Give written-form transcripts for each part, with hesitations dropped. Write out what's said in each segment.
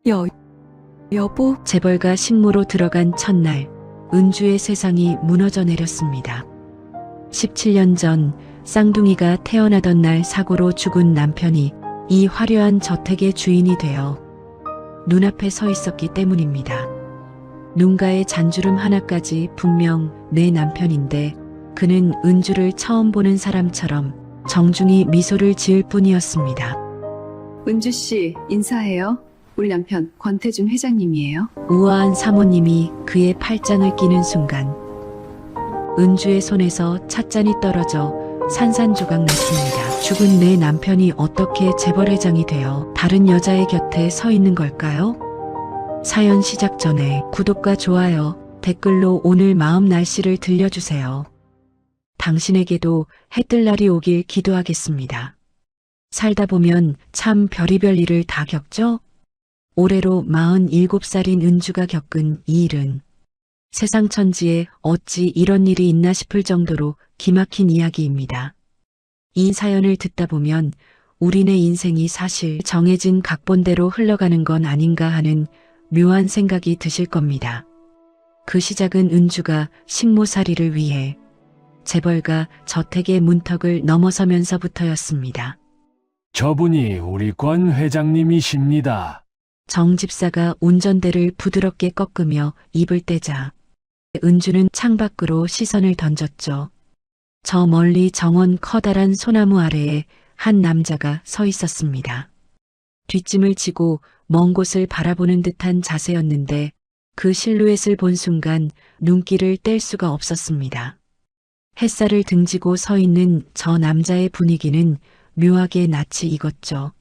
여보, 재벌가 식모로 들어간 첫날, 은주의 세상이 무너져 내렸습니다. 17년 전 쌍둥이가 태어나던 날 사고로 죽은 남편이 이 화려한 저택의 주인이 되어 눈앞에 서 있었기 때문입니다. 눈가에 잔주름 하나까지 분명 내 남편인데 그는 은주를 처음 보는 사람처럼 정중히 미소를 지을 뿐이었습니다. 은주 씨, 인사해요. 우리 남편 권태준 회장님이에요. 우아한 사모님이 그의 팔짱을 끼는 순간 은주의 손에서 찻잔이 떨어져 산산조각 났습니다. 죽은 내 남편이 어떻게 재벌회장이 되어 다른 여자의 곁에 서 있는 걸까요? 사연 시작 전에 구독과 좋아요, 댓글로 오늘 마음 날씨를 들려주세요. 당신에게도 해뜰 날이 오길 기도하겠습니다. 살다 보면 참 별의별 일을 다 겪죠? 올해로 47살인 은주가 겪은 이 일은 세상 천지에 어찌 이런 일이 있나 싶을 정도로 기막힌 이야기입니다. 이 사연을 듣다 보면 우리네 인생이 사실 정해진 각본대로 흘러가는 건 아닌가 하는 묘한 생각이 드실 겁니다. 그 시작은 은주가 식모살이를 위해 재벌가 저택의 문턱을 넘어서면서부터였습니다. 저분이 우리 권 회장님이십니다. 정 집사가 운전대를 부드럽게 꺾으며 입을 떼자 은주는 창밖으로 시선을 던졌죠. 저 멀리 정원 커다란 소나무 아래에 한 남자가 서 있었습니다. 뒷짐을 지고 먼 곳을 바라보는 듯한 자세였는데 그 실루엣을 본 순간 눈길을 뗄 수가 없었습니다. 햇살을 등지고 서 있는 저 남자의 분위기는 묘하게 낯이 익었죠.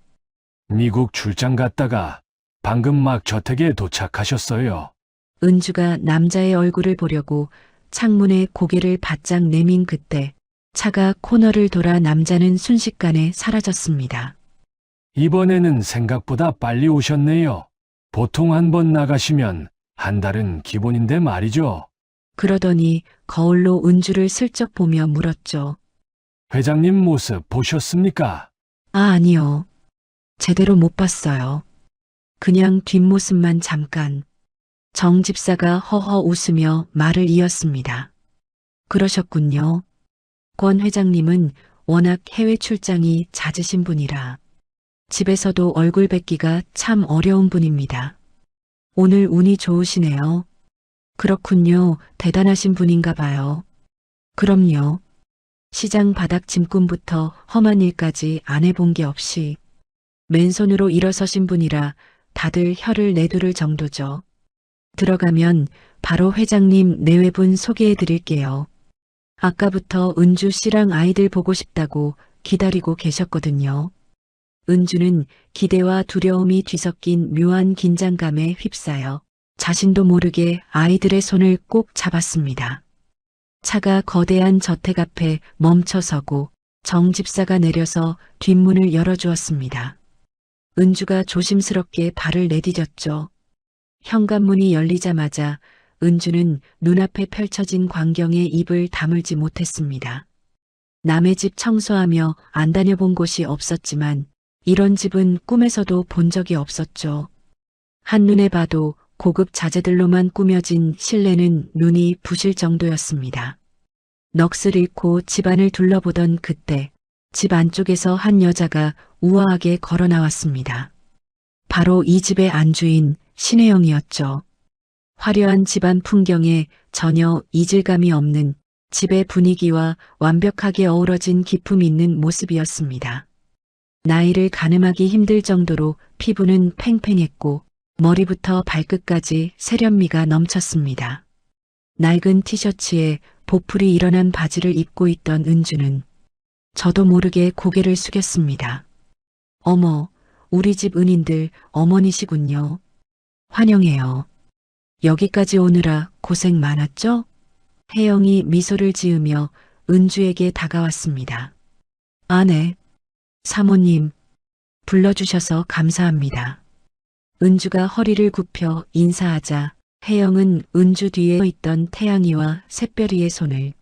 미국 출장 갔다가 방금 막 저택에 도착하셨어요. 은주가 남자의 얼굴을 보려고 창문에 고개를 바짝 내민 그때 차가 코너를 돌아 남자는 순식간에 사라졌습니다. 이번에는 생각보다 빨리 오셨네요. 보통 한 번 나가시면 한 달은 기본인데 말이죠. 그러더니 거울로 은주를 슬쩍 보며 물었죠. 회장님 모습 보셨습니까? 아, 아니요. 제대로 못 봤어요. 그냥 뒷모습만 잠깐. 정 집사가 허허 웃으며 말을 이었습니다. 그러셨군요. 권 회장님은 워낙 해외 출장이 잦으신 분이라 집에서도 얼굴 뵙기가 참 어려운 분입니다. 오늘 운이 좋으시네요. 그렇군요. 대단하신 분인가 봐요. 그럼요. 시장 바닥 짐꾼부터 험한 일까지 안 해본 게 없이 맨손으로 일어서신 분이라 다들 혀를 내두를 정도죠. 들어가면 바로 회장님 내외분 소개해 드릴게요. 아까부터 은주 씨랑 아이들 보고 싶다고 기다리고 계셨거든요. 은주는 기대와 두려움이 뒤섞인 묘한 긴장감에 휩싸여 자신도 모르게 아이들의 손을 꼭 잡았습니다. 차가 거대한 저택 앞에 멈춰서고 정 집사가 내려서 뒷문을 열어주었습니다. 은주가 조심스럽게 발을 내디뎠죠. 현관문이 열리자마자 은주는 눈앞에 펼쳐진 광경에 입을 다물지 못했습니다. 남의 집 청소하며 안 다녀본 곳이 없었지만 이런 집은 꿈에서도 본 적이 없었죠. 한눈에 봐도 고급 자재들로만 꾸며진 실내는 눈이 부실 정도였습니다. 넋을 잃고 집안을 둘러보던 그때 집 안쪽에서 한 여자가 우아하게 걸어 나왔습니다. 바로 이 집의 안주인 신혜영이었죠. 화려한 집안 풍경에 전혀 이질감이 없는 집의 분위기와 완벽하게 어우러진 기품 있는 모습이었습니다. 나이를 가늠하기 힘들 정도로 피부는 팽팽했고 머리부터 발끝까지 세련미가 넘쳤습니다. 낡은 티셔츠에 보풀이 일어난 바지를 입고 있던 은주는 저도 모르게 고개를 숙였습니다. 어머, 우리 집 은인들 어머니시군요. 환영해요. 여기까지 오느라 고생 많았죠? 혜영이 미소를 지으며 은주에게 다가왔습니다. 아, 네. 사모님, 불러주셔서 감사합니다. 은주가 허리를 굽혀 인사하자 혜영은 은주 뒤에 있던 태양이와 샛별이의 손을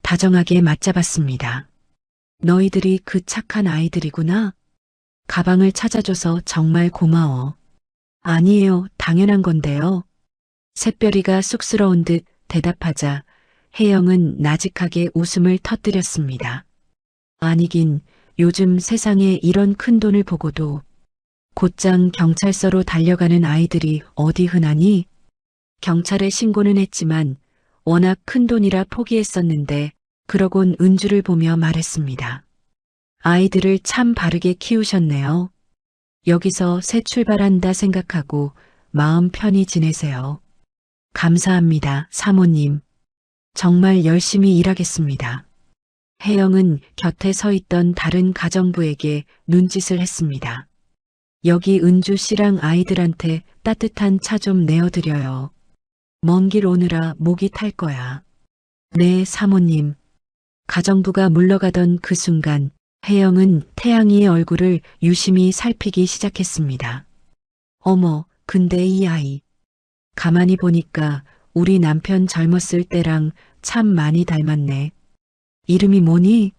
다정하게 맞잡았습니다. 너희들이 그 착한 아이들이구나. 가방을 찾아줘서 정말 고마워. 아니에요. 당연한 건데요. 샛별이가 쑥스러운 듯 대답하자 혜영은 나직하게 웃음을 터뜨렸습니다. 아니긴 요즘 세상에 이런 큰 돈을 보고도 곧장 경찰서로 달려가는 아이들이 어디 흔하니? 경찰에 신고는 했지만 워낙 큰 돈이라 포기했었는데 그러곤 은주를 보며 말했습니다. 아이들을 참 바르게 키우셨네요. 여기서 새 출발한다 생각하고 마음 편히 지내세요. 감사합니다, 사모님. 정말 열심히 일하겠습니다. 혜영은 곁에 서 있던 다른 가정부에게 눈짓을 했습니다. 여기 은주 씨랑 아이들한테 따뜻한 차 좀 내어드려요. 먼 길 오느라 목이 탈 거야. 네, 사모님. 가정부가 물러가던 그 순간 혜영은 태양이의 얼굴을 유심히 살피기 시작했습니다. 어머, 근데 이 아이. 가만히 보니까 우리 남편 젊었을 때랑 참 많이 닮았네. 이름이 뭐니?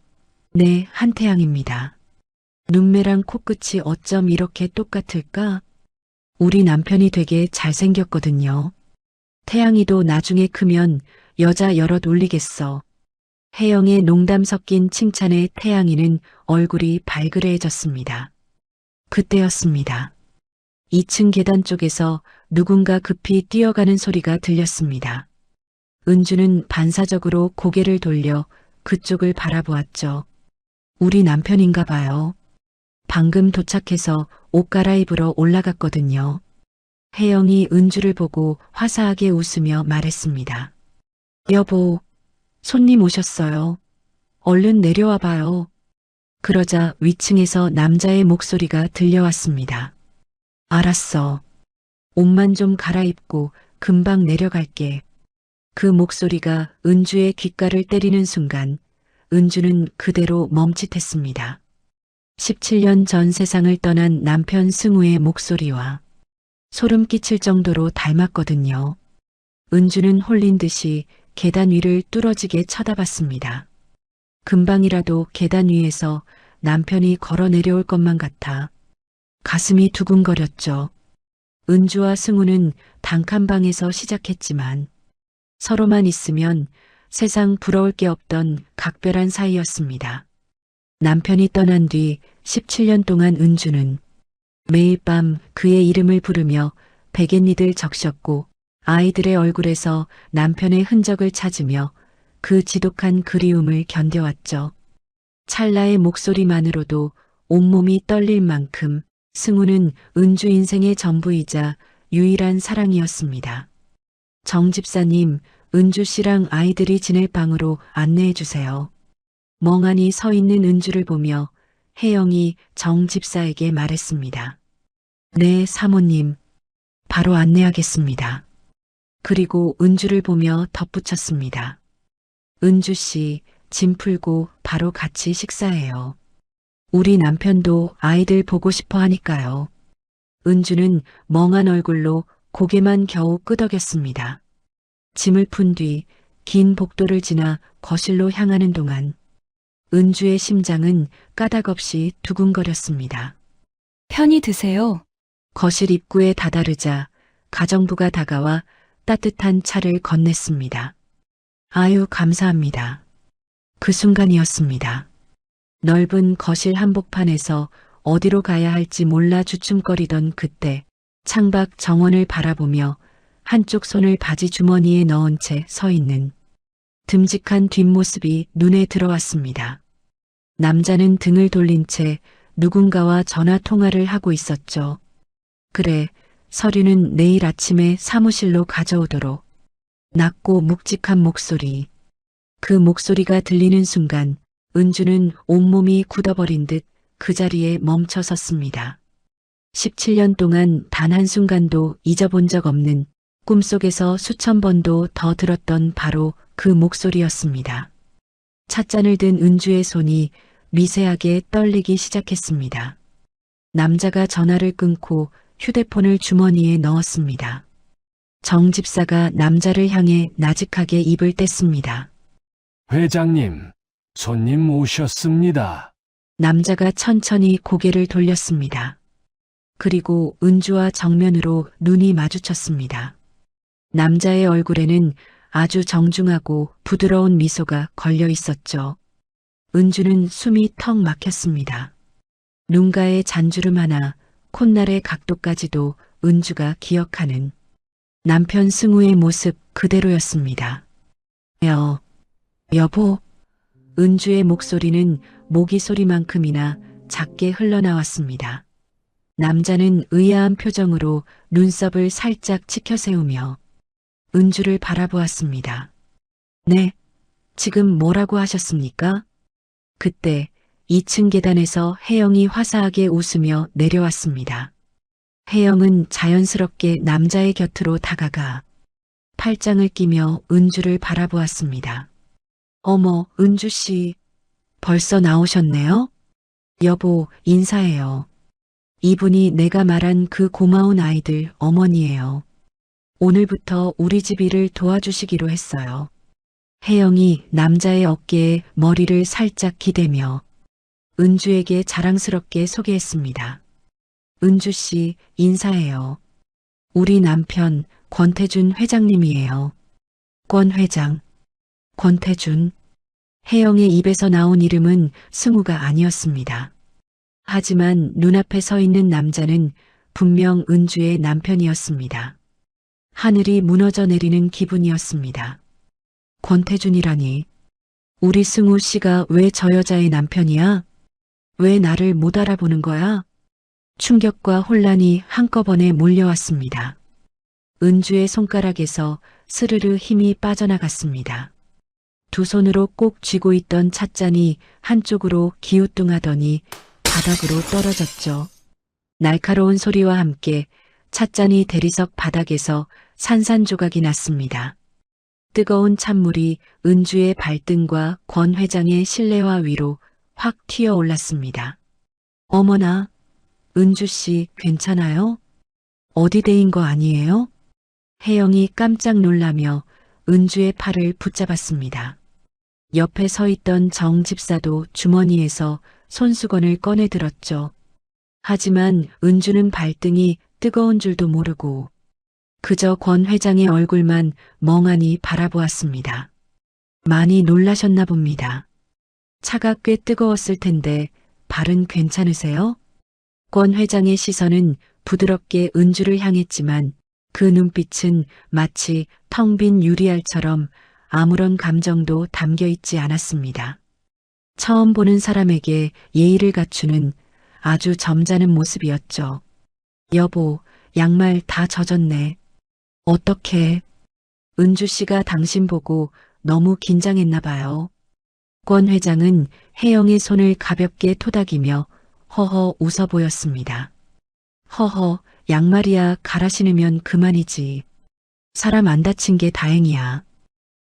네, 한태양입니다. 눈매랑 코끝이 어쩜 이렇게 똑같을까? 우리 남편이 되게 잘생겼거든요. 태양이도 나중에 크면 여자 여럿 올리겠어. 혜영의 농담 섞인 칭찬에 태양이는 얼굴이 발그레해졌습니다. 그때였습니다. 2층 계단 쪽에서 누군가 급히 뛰어가는 소리가 들렸습니다. 은주는 반사적으로 고개를 돌려 그쪽을 바라보았죠. 우리 남편인가 봐요. 방금 도착해서 옷 갈아입으러 올라갔거든요. 혜영이 은주를 보고 화사하게 웃으며 말했습니다. 여보, 손님 오셨어요. 얼른 내려와 봐요. 그러자 위층에서 남자의 목소리가 들려왔습니다. 알았어. 옷만 좀 갈아입고 금방 내려갈게. 그 목소리가 은주의 귓가를 때리는 순간 은주는 그대로 멈칫했습니다. 17년 전 세상을 떠난 남편 승우의 목소리와 소름 끼칠 정도로 닮았거든요. 은주는 홀린 듯이 계단 위를 뚫어지게 쳐다봤습니다. 금방이라도 계단 위에서 남편이 걸어 내려올 것만 같아 가슴이 두근거렸죠. 은주와 승우는 단칸방에서 시작했지만 서로만 있으면 세상 부러울 게 없던 각별한 사이였습니다. 남편이 떠난 뒤 17년 동안 은주는 매일 밤 그의 이름을 부르며 베갯니들 적셨고 아이들의 얼굴에서 남편의 흔적을 찾으며 그 지독한 그리움을 견뎌왔죠. 찰나의 목소리만으로도 온몸이 떨릴 만큼 승우는 은주 인생의 전부이자 유일한 사랑이었습니다. 정 집사님, 은주 씨랑 아이들이 지낼 방으로 안내해 주세요. 멍하니 서 있는 은주를 보며 혜영이 정 집사에게 말했습니다. 네, 사모님. 바로 안내하겠습니다. 그리고 은주를 보며 덧붙였습니다. 은주 씨, 짐 풀고 바로 같이 식사해요. 우리 남편도 아이들 보고 싶어 하니까요. 은주는 멍한 얼굴로 고개만 겨우 끄덕였습니다. 짐을 푼 뒤 긴 복도를 지나 거실로 향하는 동안 은주의 심장은 까닭없이 두근거렸습니다. 편히 드세요. 거실 입구에 다다르자 가정부가 다가와 따뜻한 차를 건넸습니다. 아유, 감사합니다. 그 순간이었습니다. 넓은 거실 한복판에서 어디로 가야 할지 몰라 주춤거리던 그때 창밖 정원을 바라보며 한쪽 손을 바지 주머니에 넣은 채 서 있는 듬직한 뒷모습이 눈에 들어왔습니다. 남자는 등을 돌린 채 누군가와 전화 통화를 하고 있었죠. 그래, 서류는 내일 아침에 사무실로 가져오도록. 낮고 묵직한 목소리. 그 목소리가 들리는 순간 은주는 온몸이 굳어버린 듯 그 자리에 멈춰 섰습니다. 17년 동안 단 한순간도 잊어본 적 없는 꿈속에서 수천 번도 더 들었던 바로 그 목소리였습니다. 찻잔을 든 은주의 손이 미세하게 떨리기 시작했습니다. 남자가 전화를 끊고 휴대폰을 주머니에 넣었습니다. 정 집사가 남자를 향해 나직하게 입을 뗐습니다. 회장님, 손님 오셨습니다. 남자가 천천히 고개를 돌렸습니다. 그리고 은주와 정면으로 눈이 마주쳤습니다. 남자의 얼굴에는 아주 정중하고 부드러운 미소가 걸려 있었죠. 은주는 숨이 턱 막혔습니다. 눈가에 잔주름 하나, 콧날의 각도까지도 은주가 기억하는 남편 승우의 모습 그대로였습니다. 여보. 은주의 목소리는 모기 소리만큼이나 작게 흘러나왔습니다. 남자는 의아한 표정으로 눈썹을 살짝 치켜세우며 은주를 바라보았습니다. 네, 지금 뭐라고 하셨습니까? 그때 2층 계단에서 혜영이 화사하게 웃으며 내려왔습니다. 혜영은 자연스럽게 남자의 곁으로 다가가 팔짱을 끼며 은주를 바라보았습니다. 어머, 은주 씨, 벌써 나오셨네요? 여보, 인사해요. 이분이 내가 말한 그 고마운 아이들 어머니예요. 오늘부터 우리 집 일을 도와주시기로 했어요. 혜영이 남자의 어깨에 머리를 살짝 기대며 은주에게 자랑스럽게 소개했습니다. 은주 씨, 인사해요. 우리 남편 권태준 회장님이에요. 권 회장. 권태준. 혜영의 입에서 나온 이름은 승우가 아니었습니다. 하지만 눈앞에 서 있는 남자는 분명 은주의 남편이었습니다. 하늘이 무너져 내리는 기분이었습니다. 권태준이라니. 우리 승우 씨가 왜 저 여자의 남편이야? 왜 나를 못 알아보는 거야? 충격과 혼란이 한꺼번에 몰려왔습니다. 은주의 손가락에서 스르르 힘이 빠져나갔습니다. 두 손으로 꼭 쥐고 있던 찻잔이 한쪽으로 기우뚱하더니 바닥으로 떨어졌죠. 날카로운 소리와 함께 찻잔이 대리석 바닥에서 산산조각이 났습니다. 뜨거운 찬물이 은주의 발등과 권 회장의 실내화 위로 확 튀어 올랐습니다. 어머나, 은주 씨 괜찮아요? 어디 데인 거 아니에요? 혜영이 깜짝 놀라며 은주의 팔을 붙잡았습니다. 옆에 서 있던 정 집사도 주머니에서 손수건을 꺼내 들었죠. 하지만 은주는 발등이 뜨거운 줄도 모르고 그저 권 회장의 얼굴만 멍하니 바라보았습니다. 많이 놀라셨나 봅니다. 차가 꽤 뜨거웠을 텐데 발은 괜찮으세요? 권 회장의 시선은 부드럽게 은주를 향했지만 그 눈빛은 마치 텅 빈 유리알처럼 아무런 감정도 담겨 있지 않았습니다. 처음 보는 사람에게 예의를 갖추는 아주 점잖은 모습이었죠. 여보, 양말 다 젖었네. 어떡해. 은주 씨가 당신 보고 너무 긴장했나 봐요. 권 회장은 혜영의 손을 가볍게 토닥이며 허허 웃어 보였습니다. 허허, 양말이야 갈아 신으면 그만이지. 사람 안 다친 게 다행이야.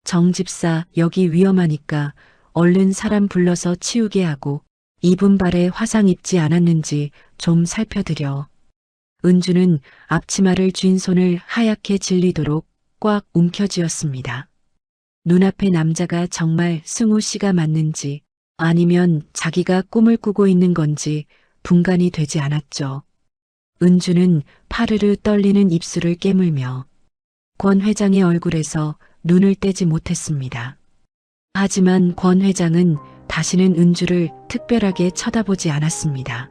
정 집사 여기 위험하니까 얼른 사람 불러서 치우게 하고 입은 발에 화상 입지 않았는지 좀 살펴드려. 은주는 앞치마를 쥔 손을 하얗게 질리도록 꽉 움켜쥐었습니다. 눈앞의 남자가 정말 승우 씨가 맞는지 아니면 자기가 꿈을 꾸고 있는 건지 분간이 되지 않았죠. 은주는 파르르 떨리는 입술을 깨물며 권 회장의 얼굴에서 눈을 떼지 못했습니다. 하지만 권 회장은 다시는 은주를 특별하게 쳐다보지 않았습니다.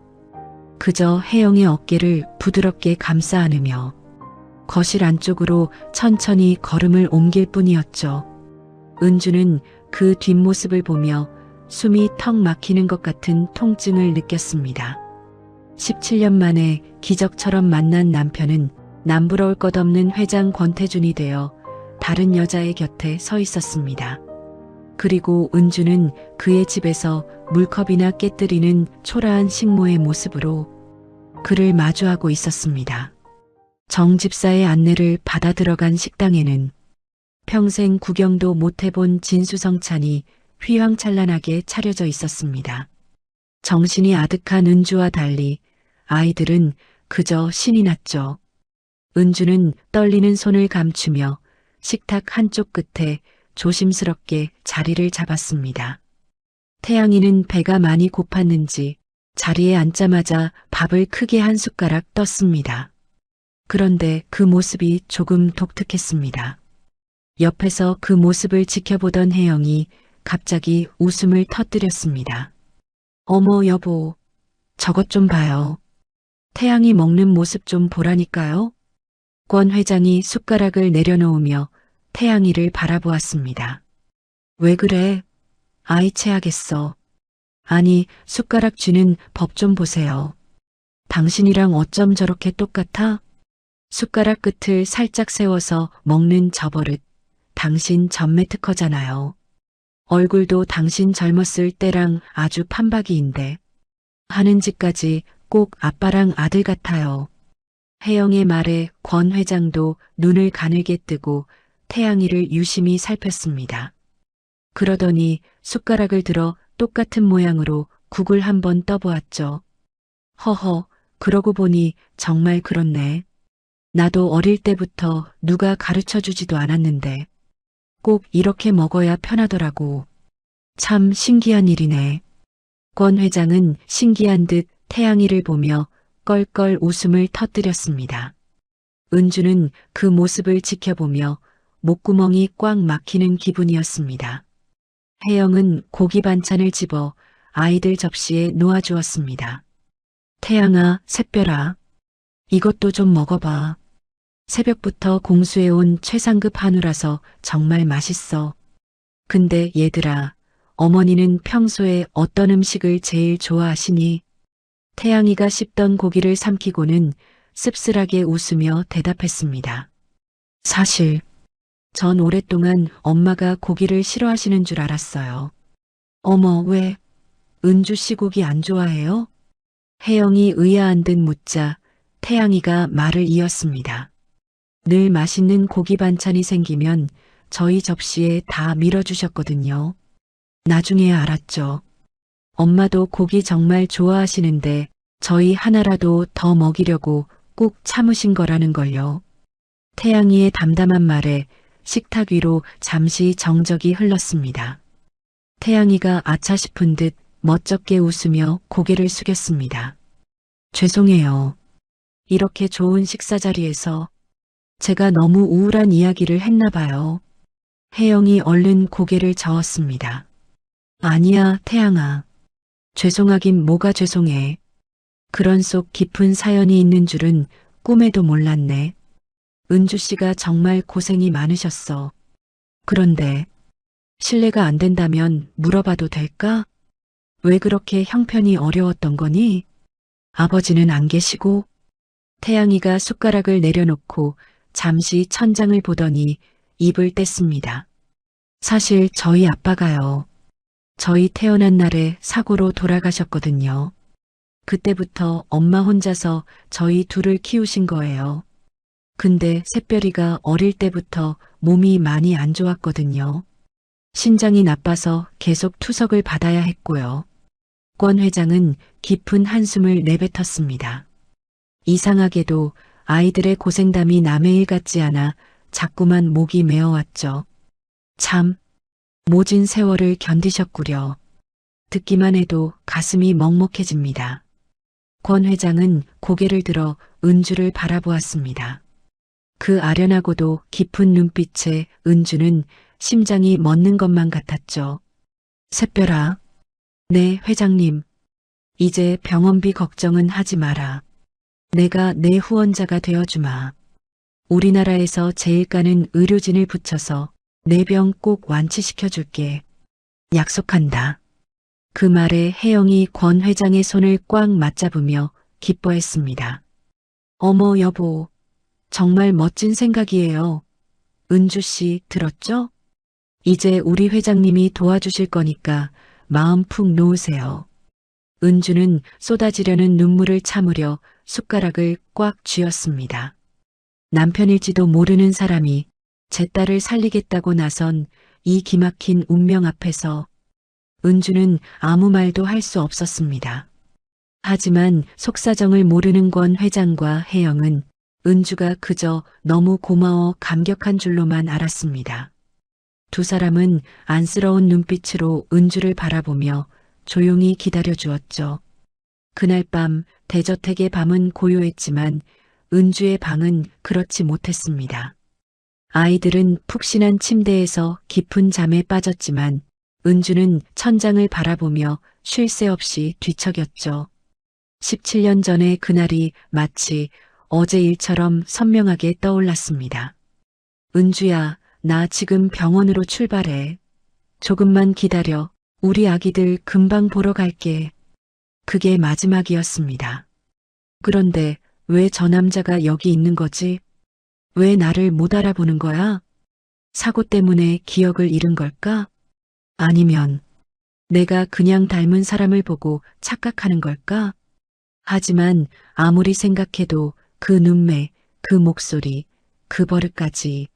그저 혜영의 어깨를 부드럽게 감싸 안으며 거실 안쪽으로 천천히 걸음을 옮길 뿐이었죠. 은주는 그 뒷모습을 보며 숨이 턱 막히는 것 같은 통증을 느꼈습니다. 17년 만에 기적처럼 만난 남편은 남부러울 것 없는 회장 권태준이 되어 다른 여자의 곁에 서 있었습니다. 그리고 은주는 그의 집에서 물컵이나 깨뜨리는 초라한 식모의 모습으로 그를 마주하고 있었습니다. 정 집사의 안내를 받아 들어간 식당에는 평생 구경도 못 해본 진수성찬이 휘황찬란하게 차려져 있었습니다. 정신이 아득한 은주와 달리 아이들은 그저 신이 났죠. 은주는 떨리는 손을 감추며 식탁 한쪽 끝에 조심스럽게 자리를 잡았습니다. 태양이는 배가 많이 고팠는지 자리에 앉자마자 밥을 크게 한 숟가락 떴습니다. 그런데 그 모습이 조금 독특했습니다. 옆에서 그 모습을 지켜보던 혜영이 갑자기 웃음을 터뜨렸습니다. 어머 여보, 저것 좀 봐요. 태양이 먹는 모습 좀 보라니까요. 권 회장이 숟가락을 내려놓으며 태양이를 바라보았습니다. 왜 그래? 아이 체하겠어. 아니, 숟가락 쥐는 법 좀 보세요. 당신이랑 어쩜 저렇게 똑같아? 숟가락 끝을 살짝 세워서 먹는 저 버릇. 당신 전매 특허잖아요. 얼굴도 당신 젊었을 때랑 아주 판박이인데. 하는 짓까지 꼭 아빠랑 아들 같아요. 혜영의 말에 권 회장도 눈을 가늘게 뜨고 태양이를 유심히 살폈습니다. 그러더니 숟가락을 들어 똑같은 모양으로 국을 한번 떠보았죠. 허허, 그러고 보니 정말 그렇네. 나도 어릴 때부터 누가 가르쳐주지도 않았는데 꼭 이렇게 먹어야 편하더라고. 참 신기한 일이네. 권 회장은 신기한 듯 태양이를 보며 껄껄 웃음을 터뜨렸습니다. 은주는 그 모습을 지켜보며 목구멍이 꽉 막히는 기분이었습니다. 혜영은 고기 반찬을 집어 아이들 접시에 놓아주었습니다. 태양아, 샛별아, 이것도 좀 먹어봐. 새벽부터 공수해온 최상급 한우라서 정말 맛있어. 근데 얘들아, 어머니는 평소에 어떤 음식을 제일 좋아하시니? 태양이가 씹던 고기를 삼키고는 씁쓸하게 웃으며 대답했습니다. 사실 전 오랫동안 엄마가 고기를 싫어하시는 줄 알았어요. 어머, 왜? 은주 씨 고기 안 좋아해요? 혜영이 의아한 듯 묻자 태양이가 말을 이었습니다. 늘 맛있는 고기 반찬이 생기면 저희 접시에 다 밀어주셨거든요. 나중에 알았죠. 엄마도 고기 정말 좋아하시는데 저희 하나라도 더 먹이려고 꼭 참으신 거라는 걸요. 태양이의 담담한 말에 식탁 위로 잠시 정적이 흘렀습니다. 태양이가 아차 싶은 듯 멋쩍게 웃으며 고개를 숙였습니다. 죄송해요. 이렇게 좋은 식사 자리에서 제가 너무 우울한 이야기를 했나 봐요. 혜영이 얼른 고개를 저었습니다. 아니야, 태양아. 죄송하긴 뭐가 죄송해. 그런 속 깊은 사연이 있는 줄은 꿈에도 몰랐네. 은주 씨가 정말 고생이 많으셨어. 그런데 실례가 안 된다면 물어봐도 될까? 왜 그렇게 형편이 어려웠던 거니? 아버지는 안 계시고? 태양이가 숟가락을 내려놓고 잠시 천장을 보더니 입을 뗐습니다. 사실 저희 아빠가요. 저희 태어난 날에 사고로 돌아가셨거든요. 그때부터 엄마 혼자서 저희 둘을 키우신 거예요. 근데 샛별이가 어릴 때부터 몸이 많이 안 좋았거든요. 신장이 나빠서 계속 투석을 받아야 했고요. 권 회장은 깊은 한숨을 내뱉었습니다. 이상하게도 아이들의 고생담이 남의 일 같지 않아 자꾸만 목이 메어왔죠. 참, 모진 세월을 견디셨구려. 듣기만 해도 가슴이 먹먹해집니다. 권 회장은 고개를 들어 은주를 바라보았습니다. 그 아련하고도 깊은 눈빛에 은주는 심장이 멎는 것만 같았죠. 샛별아. 네, 회장님. 이제 병원비 걱정은 하지 마라. 내가 내 후원자가 되어주마. 우리나라에서 제일 가는 의료진을 붙여서 내 병 꼭 완치시켜줄게. 약속한다. 그 말에 혜영이 권 회장의 손을 꽉 맞잡으며 기뻐했습니다. 어머 여보, 정말 멋진 생각이에요. 은주 씨 들었죠? 이제 우리 회장님이 도와주실 거니까 마음 푹 놓으세요. 은주는 쏟아지려는 눈물을 참으려 숟가락을 꽉 쥐었습니다. 남편일지도 모르는 사람이 제 딸을 살리겠다고 나선 이 기막힌 운명 앞에서 은주는 아무 말도 할 수 없었습니다. 하지만 속사정을 모르는 권 회장과 혜영은 은주가 그저 너무 고마워 감격한 줄로만 알았습니다. 두 사람은 안쓰러운 눈빛으로 은주를 바라보며 조용히 기다려 주었죠. 그날 밤 대저택의 밤은 고요했지만 은주의 방은 그렇지 못했습니다. 아이들은 푹신한 침대에서 깊은 잠에 빠졌지만 은주는 천장을 바라보며 쉴 새 없이 뒤척였죠. 17년 전의 그날이 마치 어제 일처럼 선명하게 떠올랐습니다. 은주야, 나 지금 병원으로 출발해. 조금만 기다려. 우리 아기들 금방 보러 갈게. 그게 마지막이었습니다. 그런데 왜 저 남자가 여기 있는 거지? 왜 나를 못 알아보는 거야? 사고 때문에 기억을 잃은 걸까? 아니면 내가 그냥 닮은 사람을 보고 착각하는 걸까? 하지만 아무리 생각해도 그 눈매, 그 목소리, 그 버릇까지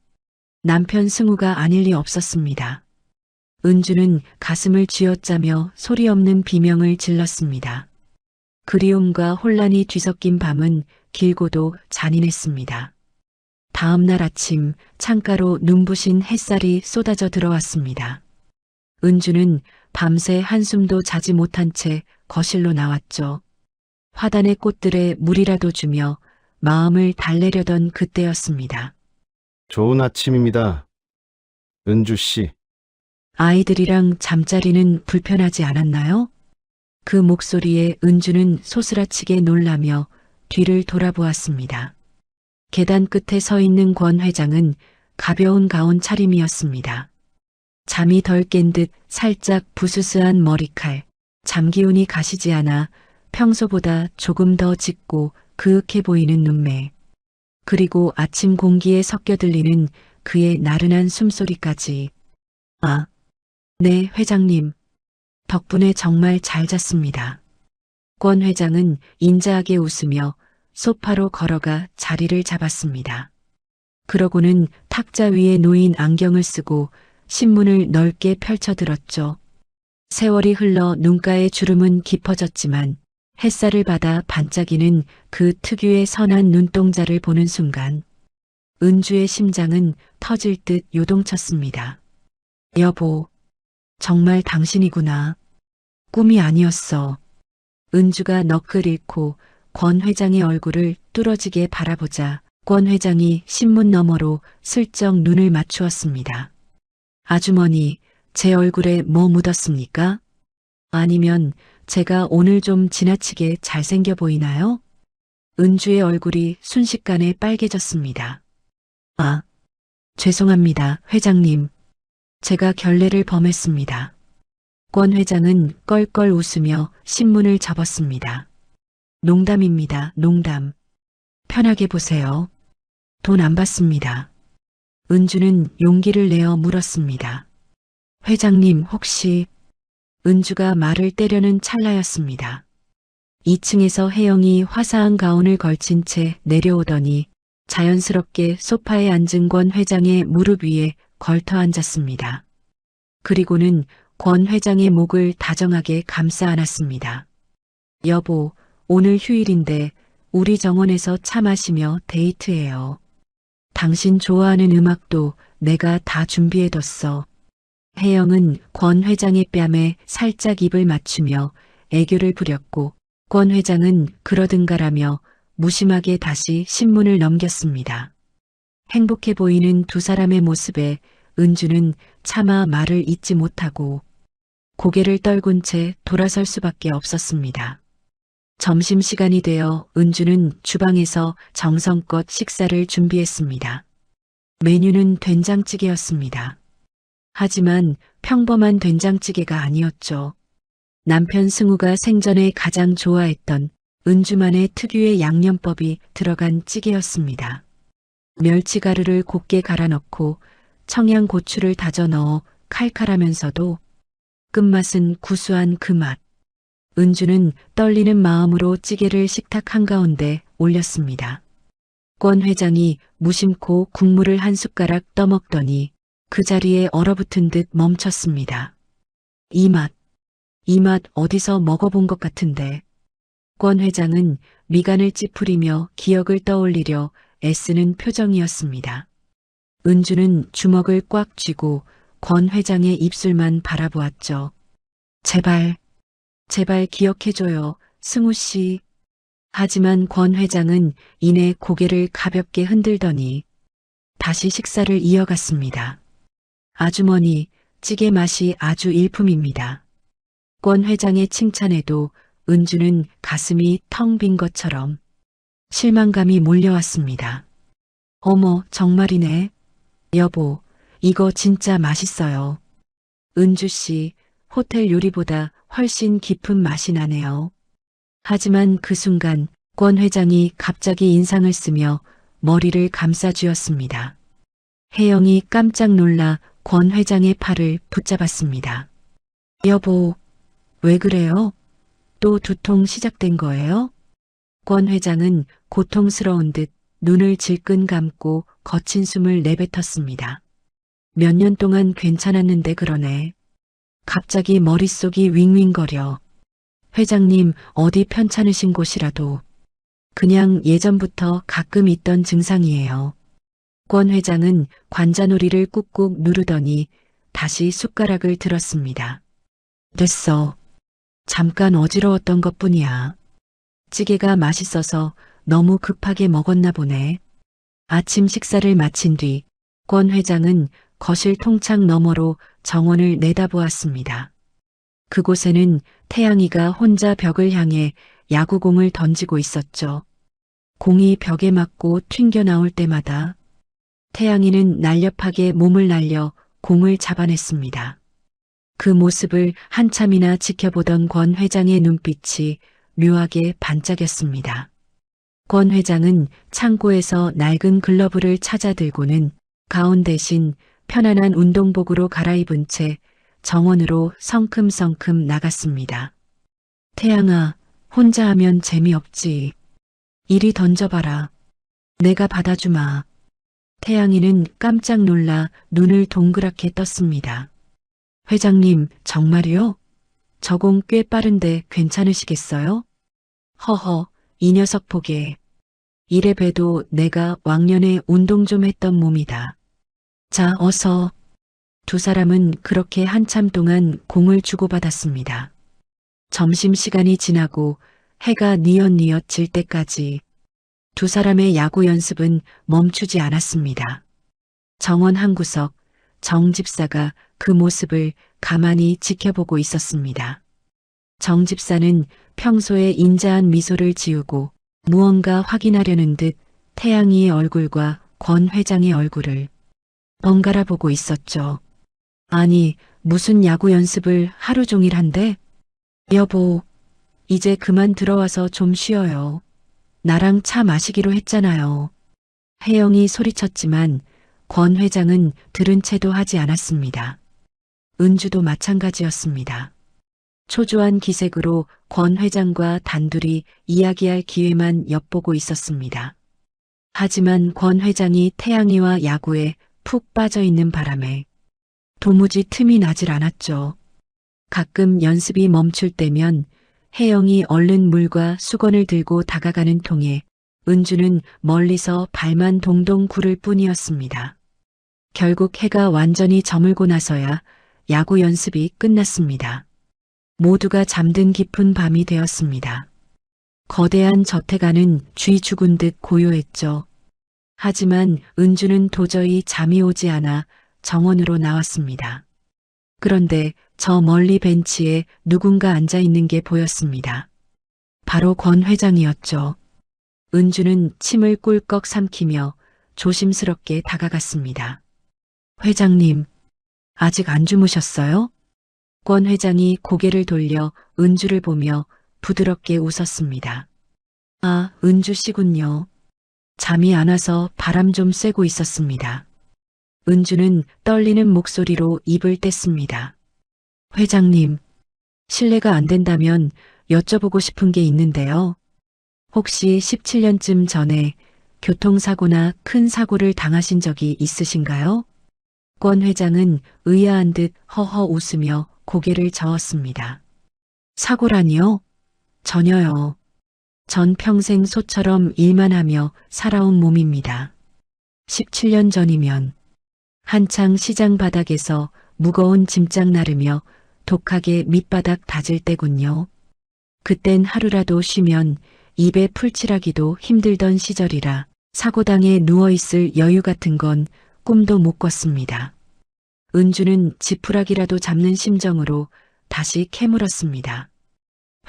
남편 승우가 아닐 리 없었습니다. 은주는 가슴을 쥐어짜며 소리 없는 비명을 질렀습니다. 그리움과 혼란이 뒤섞인 밤은 길고도 잔인했습니다. 다음 날 아침 창가로 눈부신 햇살이 쏟아져 들어왔습니다. 은주는 밤새 한숨도 자지 못한 채 거실로 나왔죠. 화단의 꽃들에 물이라도 주며 마음을 달래려던 그때였습니다. 좋은 아침입니다. 은주 씨, 아이들이랑 잠자리는 불편하지 않았나요? 그 목소리에 은주는 소스라치게 놀라며 뒤를 돌아보았습니다. 계단 끝에 서 있는 권 회장은 가벼운 가운 차림이었습니다. 잠이 덜 깬 듯 살짝 부스스한 머리칼, 잠기운이 가시지 않아 평소보다 조금 더 짙고 그윽해 보이는 눈매, 그리고 아침 공기에 섞여 들리는 그의 나른한 숨소리까지. 아, 네, 회장님. 덕분에 정말 잘 잤습니다. 권 회장은 인자하게 웃으며 소파로 걸어가 자리를 잡았습니다. 그러고는 탁자 위에 놓인 안경을 쓰고 신문을 넓게 펼쳐들었죠. 세월이 흘러 눈가의 주름은 깊어졌지만 햇살을 받아 반짝이는 그 특유의 선한 눈동자를 보는 순간 은주의 심장은 터질 듯 요동쳤습니다. 여보, 정말 당신이구나. 꿈이 아니었어. 은주가 넋을 잃고 권 회장의 얼굴을 뚫어지게 바라보자 권 회장이 신문 너머로 슬쩍 눈을 맞추었습니다. 아주머니, 제 얼굴에 뭐 묻었습니까? 아니면 제가 오늘 좀 지나치게 잘생겨 보이나요? 은주의 얼굴이 순식간에 빨개졌습니다. 아, 죄송합니다, 회장님. 제가 결례를 범했습니다. 권 회장은 껄껄 웃으며 신문을 접었습니다. 농담입니다, 농담. 편하게 보세요. 돈 안 받습니다. 은주는 용기를 내어 물었습니다. 회장님, 혹시... 은주가 말을 떼려는 찰나였습니다. 2층에서 혜영이 화사한 가운을 걸친 채 내려오더니 자연스럽게 소파에 앉은 권 회장의 무릎 위에 걸터 앉았습니다. 그리고는 권 회장의 목을 다정하게 감싸 안았습니다. 여보, 오늘 휴일인데 우리 정원에서 차 마시며 데이트해요. 당신 좋아하는 음악도 내가 다 준비해뒀어. 혜영은 권 회장의 뺨에 살짝 입을 맞추며 애교를 부렸고 권 회장은 그러든가라며 무심하게 다시 신문을 넘겼습니다. 행복해 보이는 두 사람의 모습에 은주는 차마 말을 잇지 못하고 고개를 떨군 채 돌아설 수밖에 없었습니다. 점심시간이 되어 은주는 주방에서 정성껏 식사를 준비했습니다. 메뉴는 된장찌개였습니다. 하지만 평범한 된장찌개가 아니었죠. 남편 승우가 생전에 가장 좋아했던 은주만의 특유의 양념법이 들어간 찌개였습니다. 멸치가루를 곱게 갈아 넣고 청양고추를 다져 넣어 칼칼하면서도 끝맛은 구수한 그 맛. 은주는 떨리는 마음으로 찌개를 식탁 한가운데 올렸습니다. 권 회장이 무심코 국물을 한 숟가락 떠먹더니 그 자리에 얼어붙은 듯 멈췄습니다. 이 맛 어디서 먹어본 것 같은데. 권 회장은 미간을 찌푸리며 기억을 떠올리려 애쓰는 표정이었습니다. 은주는 주먹을 꽉 쥐고 권 회장의 입술만 바라보았죠. 제발 기억해줘요. 승우 씨. 하지만 권 회장은 이내 고개를 가볍게 흔들더니 다시 식사를 이어갔습니다. 아주머니, 찌개 맛이 아주 일품입니다. 권 회장의 칭찬에도 은주는 가슴이 텅 빈 것처럼 실망감이 몰려왔습니다. 어머, 정말이네. 여보, 이거 진짜 맛있어요. 은주 씨, 호텔 요리보다 훨씬 깊은 맛이 나네요. 하지만 그 순간 권 회장이 갑자기 인상을 쓰며 머리를 감싸쥐었습니다. 혜영이 깜짝 놀라 권 회장의 팔을 붙잡았습니다. 여보, 왜 그래요? 또 두통 시작된 거예요? 권 회장은 고통스러운 듯 눈을 질끈 감고 거친 숨을 내뱉었습니다. 몇 년 동안 괜찮았는데 그러네. 갑자기 머릿속이 윙윙거려. 회장님, 어디 편찮으신 곳이라도. 그냥 예전부터 가끔 있던 증상이에요. 권 회장은 관자놀이를 꾹꾹 누르더니 다시 숟가락을 들었습니다. 됐어. 잠깐 어지러웠던 것뿐이야. 찌개가 맛있어서 너무 급하게 먹었나 보네. 아침 식사를 마친 뒤 권 회장은 거실 통창 너머로 정원을 내다보았습니다. 그곳에는 태양이가 혼자 벽을 향해 야구공을 던지고 있었죠. 공이 벽에 맞고 튕겨 나올 때마다 태양이는 날렵하게 몸을 날려 공을 잡아냈습니다. 그 모습을 한참이나 지켜보던 권 회장의 눈빛이 묘하게 반짝였습니다. 권 회장은 창고에서 낡은 글러브를 찾아 들고는 가운 대신 편안한 운동복으로 갈아입은 채 정원으로 성큼성큼 나갔습니다. 태양아, 혼자 하면 재미없지. 이리 던져봐라. 내가 받아주마. 태양이는 깜짝 놀라 눈을 동그랗게 떴습니다. 회장님, 정말이요? 저 공 꽤 빠른데 괜찮으시겠어요? 허허, 이 녀석 보게. 이래 봬도 내가 왕년에 운동 좀 했던 몸이다. 자, 어서. 두 사람은 그렇게 한참 동안 공을 주고받았습니다. 점심시간이 지나고 해가 뉘엿뉘엿 질 때까지 두 사람의 야구 연습은 멈추지 않았습니다. 정원 한 구석, 정 집사가 그 모습을 가만히 지켜보고 있었습니다. 정 집사는 평소에 인자한 미소를 지우고 무언가 확인하려는 듯 태양이의 얼굴과 권 회장의 얼굴을 번갈아 보고 있었죠. 아니, 무슨 야구 연습을 하루 종일 한대? 여보, 이제 그만 들어와서 좀 쉬어요. 나랑 차 마시기로 했잖아요. 혜영이 소리쳤지만 권 회장은 들은 채도 하지 않았습니다. 은주도 마찬가지였습니다. 초조한 기색으로 권 회장과 단둘이 이야기할 기회만 엿보고 있었습니다. 하지만 권 회장이 태양이와 야구에 푹 빠져 있는 바람에 도무지 틈이 나질 않았죠. 가끔 연습이 멈출 때면 혜영이 얼른 물과 수건을 들고 다가가는 통에 은주는 멀리서 발만 동동 구를 뿐이었습니다. 결국 해가 완전히 저물고 나서야 야구 연습이 끝났습니다. 모두가 잠든 깊은 밤이 되었습니다. 거대한 저택안은 쥐 죽은 듯 고요했죠. 하지만 은주는 도저히 잠이 오지 않아 정원으로 나왔습니다. 그런데 저 멀리 벤치에 누군가 앉아 있는 게 보였습니다. 바로 권 회장이었죠. 은주는 침을 꿀꺽 삼키며 조심스럽게 다가갔습니다. 회장님, 아직 안 주무셨어요? 권 회장이 고개를 돌려 은주를 보며 부드럽게 웃었습니다. 아, 은주 씨군요. 잠이 안 와서 바람 좀 쐬고 있었습니다. 은주는 떨리는 목소리로 입을 뗐습니다. 회장님, 실례가 안 된다면 여쭤보고 싶은 게 있는데요. 혹시 17년쯤 전에 교통사고나 큰 사고를 당하신 적이 있으신가요? 권 회장은 의아한 듯 허허 웃으며 고개를 저었습니다. 사고라니요? 전혀요. 전 평생 소처럼 일만 하며 살아온 몸입니다. 17년 전이면 한창 시장 바닥에서 무거운 짐짝 나르며 독하게 밑바닥 다질 때군요. 그땐 하루라도 쉬면 입에 풀칠하기도 힘들던 시절이라 사고당에 누워있을 여유 같은 건 꿈도 못 꿨습니다. 은주는 지푸라기라도 잡는 심정으로 다시 캐물었습니다.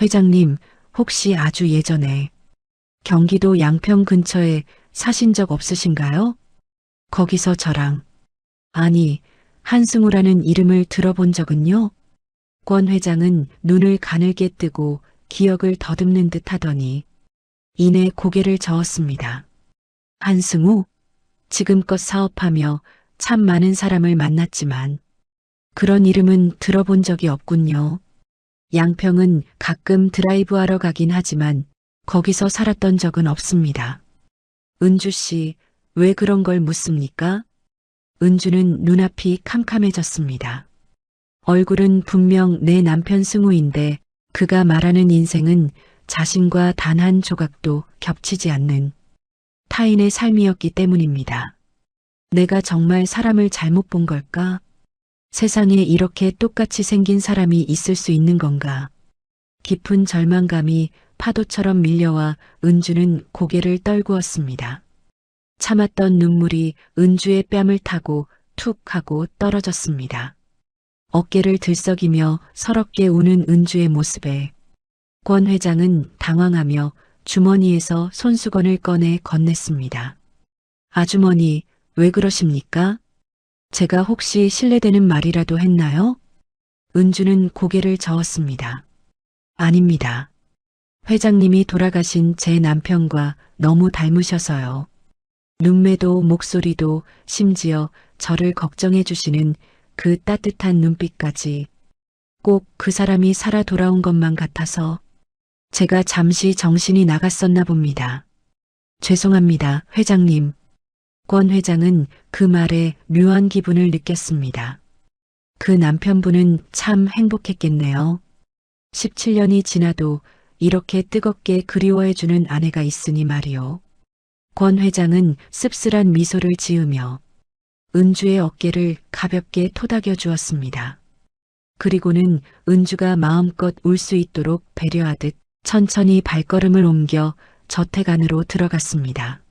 회장님, 혹시 아주 예전에 경기도 양평 근처에 사신 적 없으신가요? 거기서 저랑, 아니, 한승우라는 이름을 들어본 적은요? 권 회장은 눈을 가늘게 뜨고 기억을 더듬는 듯 하더니 이내 고개를 저었습니다. 한승우? 지금껏 사업하며 참 많은 사람을 만났지만 그런 이름은 들어본 적이 없군요. 양평은 가끔 드라이브하러 가긴 하지만 거기서 살았던 적은 없습니다. 은주 씨, 왜 그런 걸 묻습니까? 은주는 눈앞이 캄캄해졌습니다. 얼굴은 분명 내 남편 승우인데 그가 말하는 인생은 자신과 단 한 조각도 겹치지 않는 타인의 삶이었기 때문입니다. 내가 정말 사람을 잘못 본 걸까? 세상에 이렇게 똑같이 생긴 사람이 있을 수 있는 건가? 깊은 절망감이 파도처럼 밀려와 은주는 고개를 떨구었습니다. 참았던 눈물이 은주의 뺨을 타고 툭 하고 떨어졌습니다. 어깨를 들썩이며 서럽게 우는 은주의 모습에 권 회장은 당황하며 주머니에서 손수건을 꺼내 건넸습니다. 아주머니, 왜 그러십니까? 제가 혹시 실례되는 말이라도 했나요? 은주는 고개를 저었습니다. 아닙니다. 회장님이 돌아가신 제 남편과 너무 닮으셔서요. 눈매도 목소리도 심지어 저를 걱정해 주시는 그 따뜻한 눈빛까지 꼭 그 사람이 살아 돌아온 것만 같아서 제가 잠시 정신이 나갔었나 봅니다. 죄송합니다, 회장님. 권 회장은 그 말에 묘한 기분을 느꼈습니다. 그 남편분은 참 행복했겠네요. 17년이 지나도 이렇게 뜨겁게 그리워해주는 아내가 있으니 말이요. 권 회장은 씁쓸한 미소를 지으며 은주의 어깨를 가볍게 토닥여 주었습니다. 그리고는 은주가 마음껏 울 수 있도록 배려하듯 천천히 발걸음을 옮겨 저택 안으로 들어갔습니다.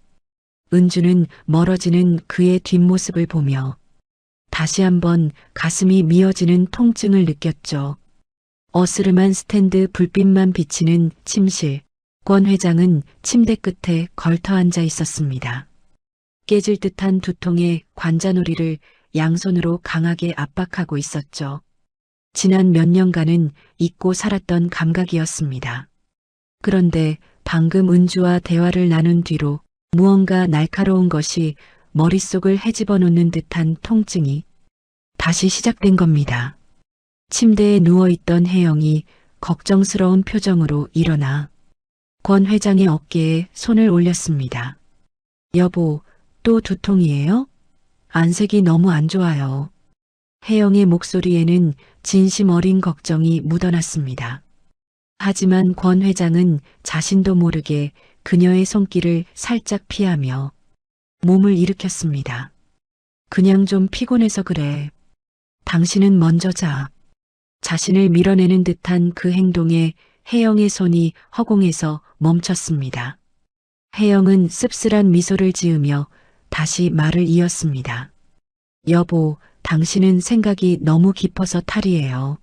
은주는 멀어지는 그의 뒷모습을 보며 다시 한번 가슴이 미어지는 통증을 느꼈죠. 어스름한 스탠드 불빛만 비치는 침실. 권 회장은 침대 끝에 걸터 앉아 있었습니다. 깨질 듯한 두통에 관자놀이를 양손으로 강하게 압박하고 있었죠. 지난 몇 년간은 잊고 살았던 감각이었습니다. 그런데 방금 은주와 대화를 나눈 뒤로 무언가 날카로운 것이 머릿속을 헤집어 놓는 듯한 통증이 다시 시작된 겁니다. 침대에 누워있던 혜영이 걱정스러운 표정으로 일어나 권 회장의 어깨에 손을 올렸습니다. 여보, 또 두통이에요? 안색이 너무 안 좋아요. 혜영의 목소리에는 진심 어린 걱정이 묻어났습니다. 하지만 권 회장은 자신도 모르게 그녀의 손길을 살짝 피하며 몸을 일으켰습니다. 그냥 좀 피곤해서 그래. 당신은 먼저 자. 자신을 밀어내는 듯한 그 행동에 혜영의 손이 허공에서 멈췄습니다. 혜영은 씁쓸한 미소를 지으며 다시 말을 이었습니다. 여보, 당신은 생각이 너무 깊어서 탈이에요.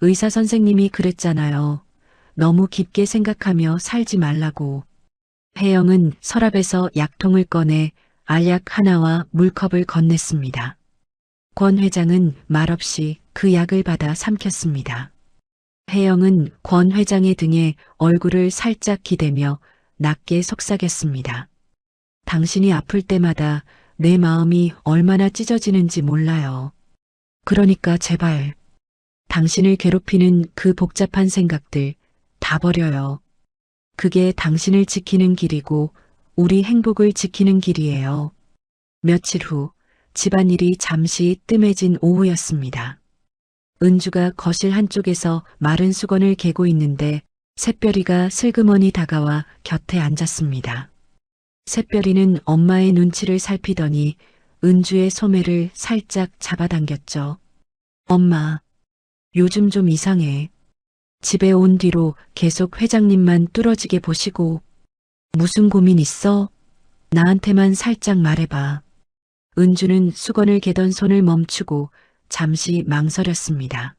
의사 선생님이 그랬잖아요. 너무 깊게 생각하며 살지 말라고. 혜영은 서랍에서 약통을 꺼내 알약 하나와 물컵을 건넸습니다. 권 회장은 말없이 그 약을 받아 삼켰습니다. 혜영은 권 회장의 등에 얼굴을 살짝 기대며 낮게 속삭였습니다. 당신이 아플 때마다 내 마음이 얼마나 찢어지는지 몰라요. 그러니까 제발 당신을 괴롭히는 그 복잡한 생각들 다 버려요. 그게 당신을 지키는 길이고 우리 행복을 지키는 길이에요. 며칠 후 집안일이 잠시 뜸해진 오후였습니다. 은주가 거실 한쪽에서 마른 수건을 개고 있는데 샛별이가 슬그머니 다가와 곁에 앉았습니다. 샛별이는 엄마의 눈치를 살피더니 은주의 소매를 살짝 잡아당겼죠. 엄마, 요즘 좀 이상해. 집에 온 뒤로 계속 회장님만 뚫어지게 보시고 무슨 고민 있어? 나한테만 살짝 말해봐. 은주는 수건을 개던 손을 멈추고 잠시 망설였습니다.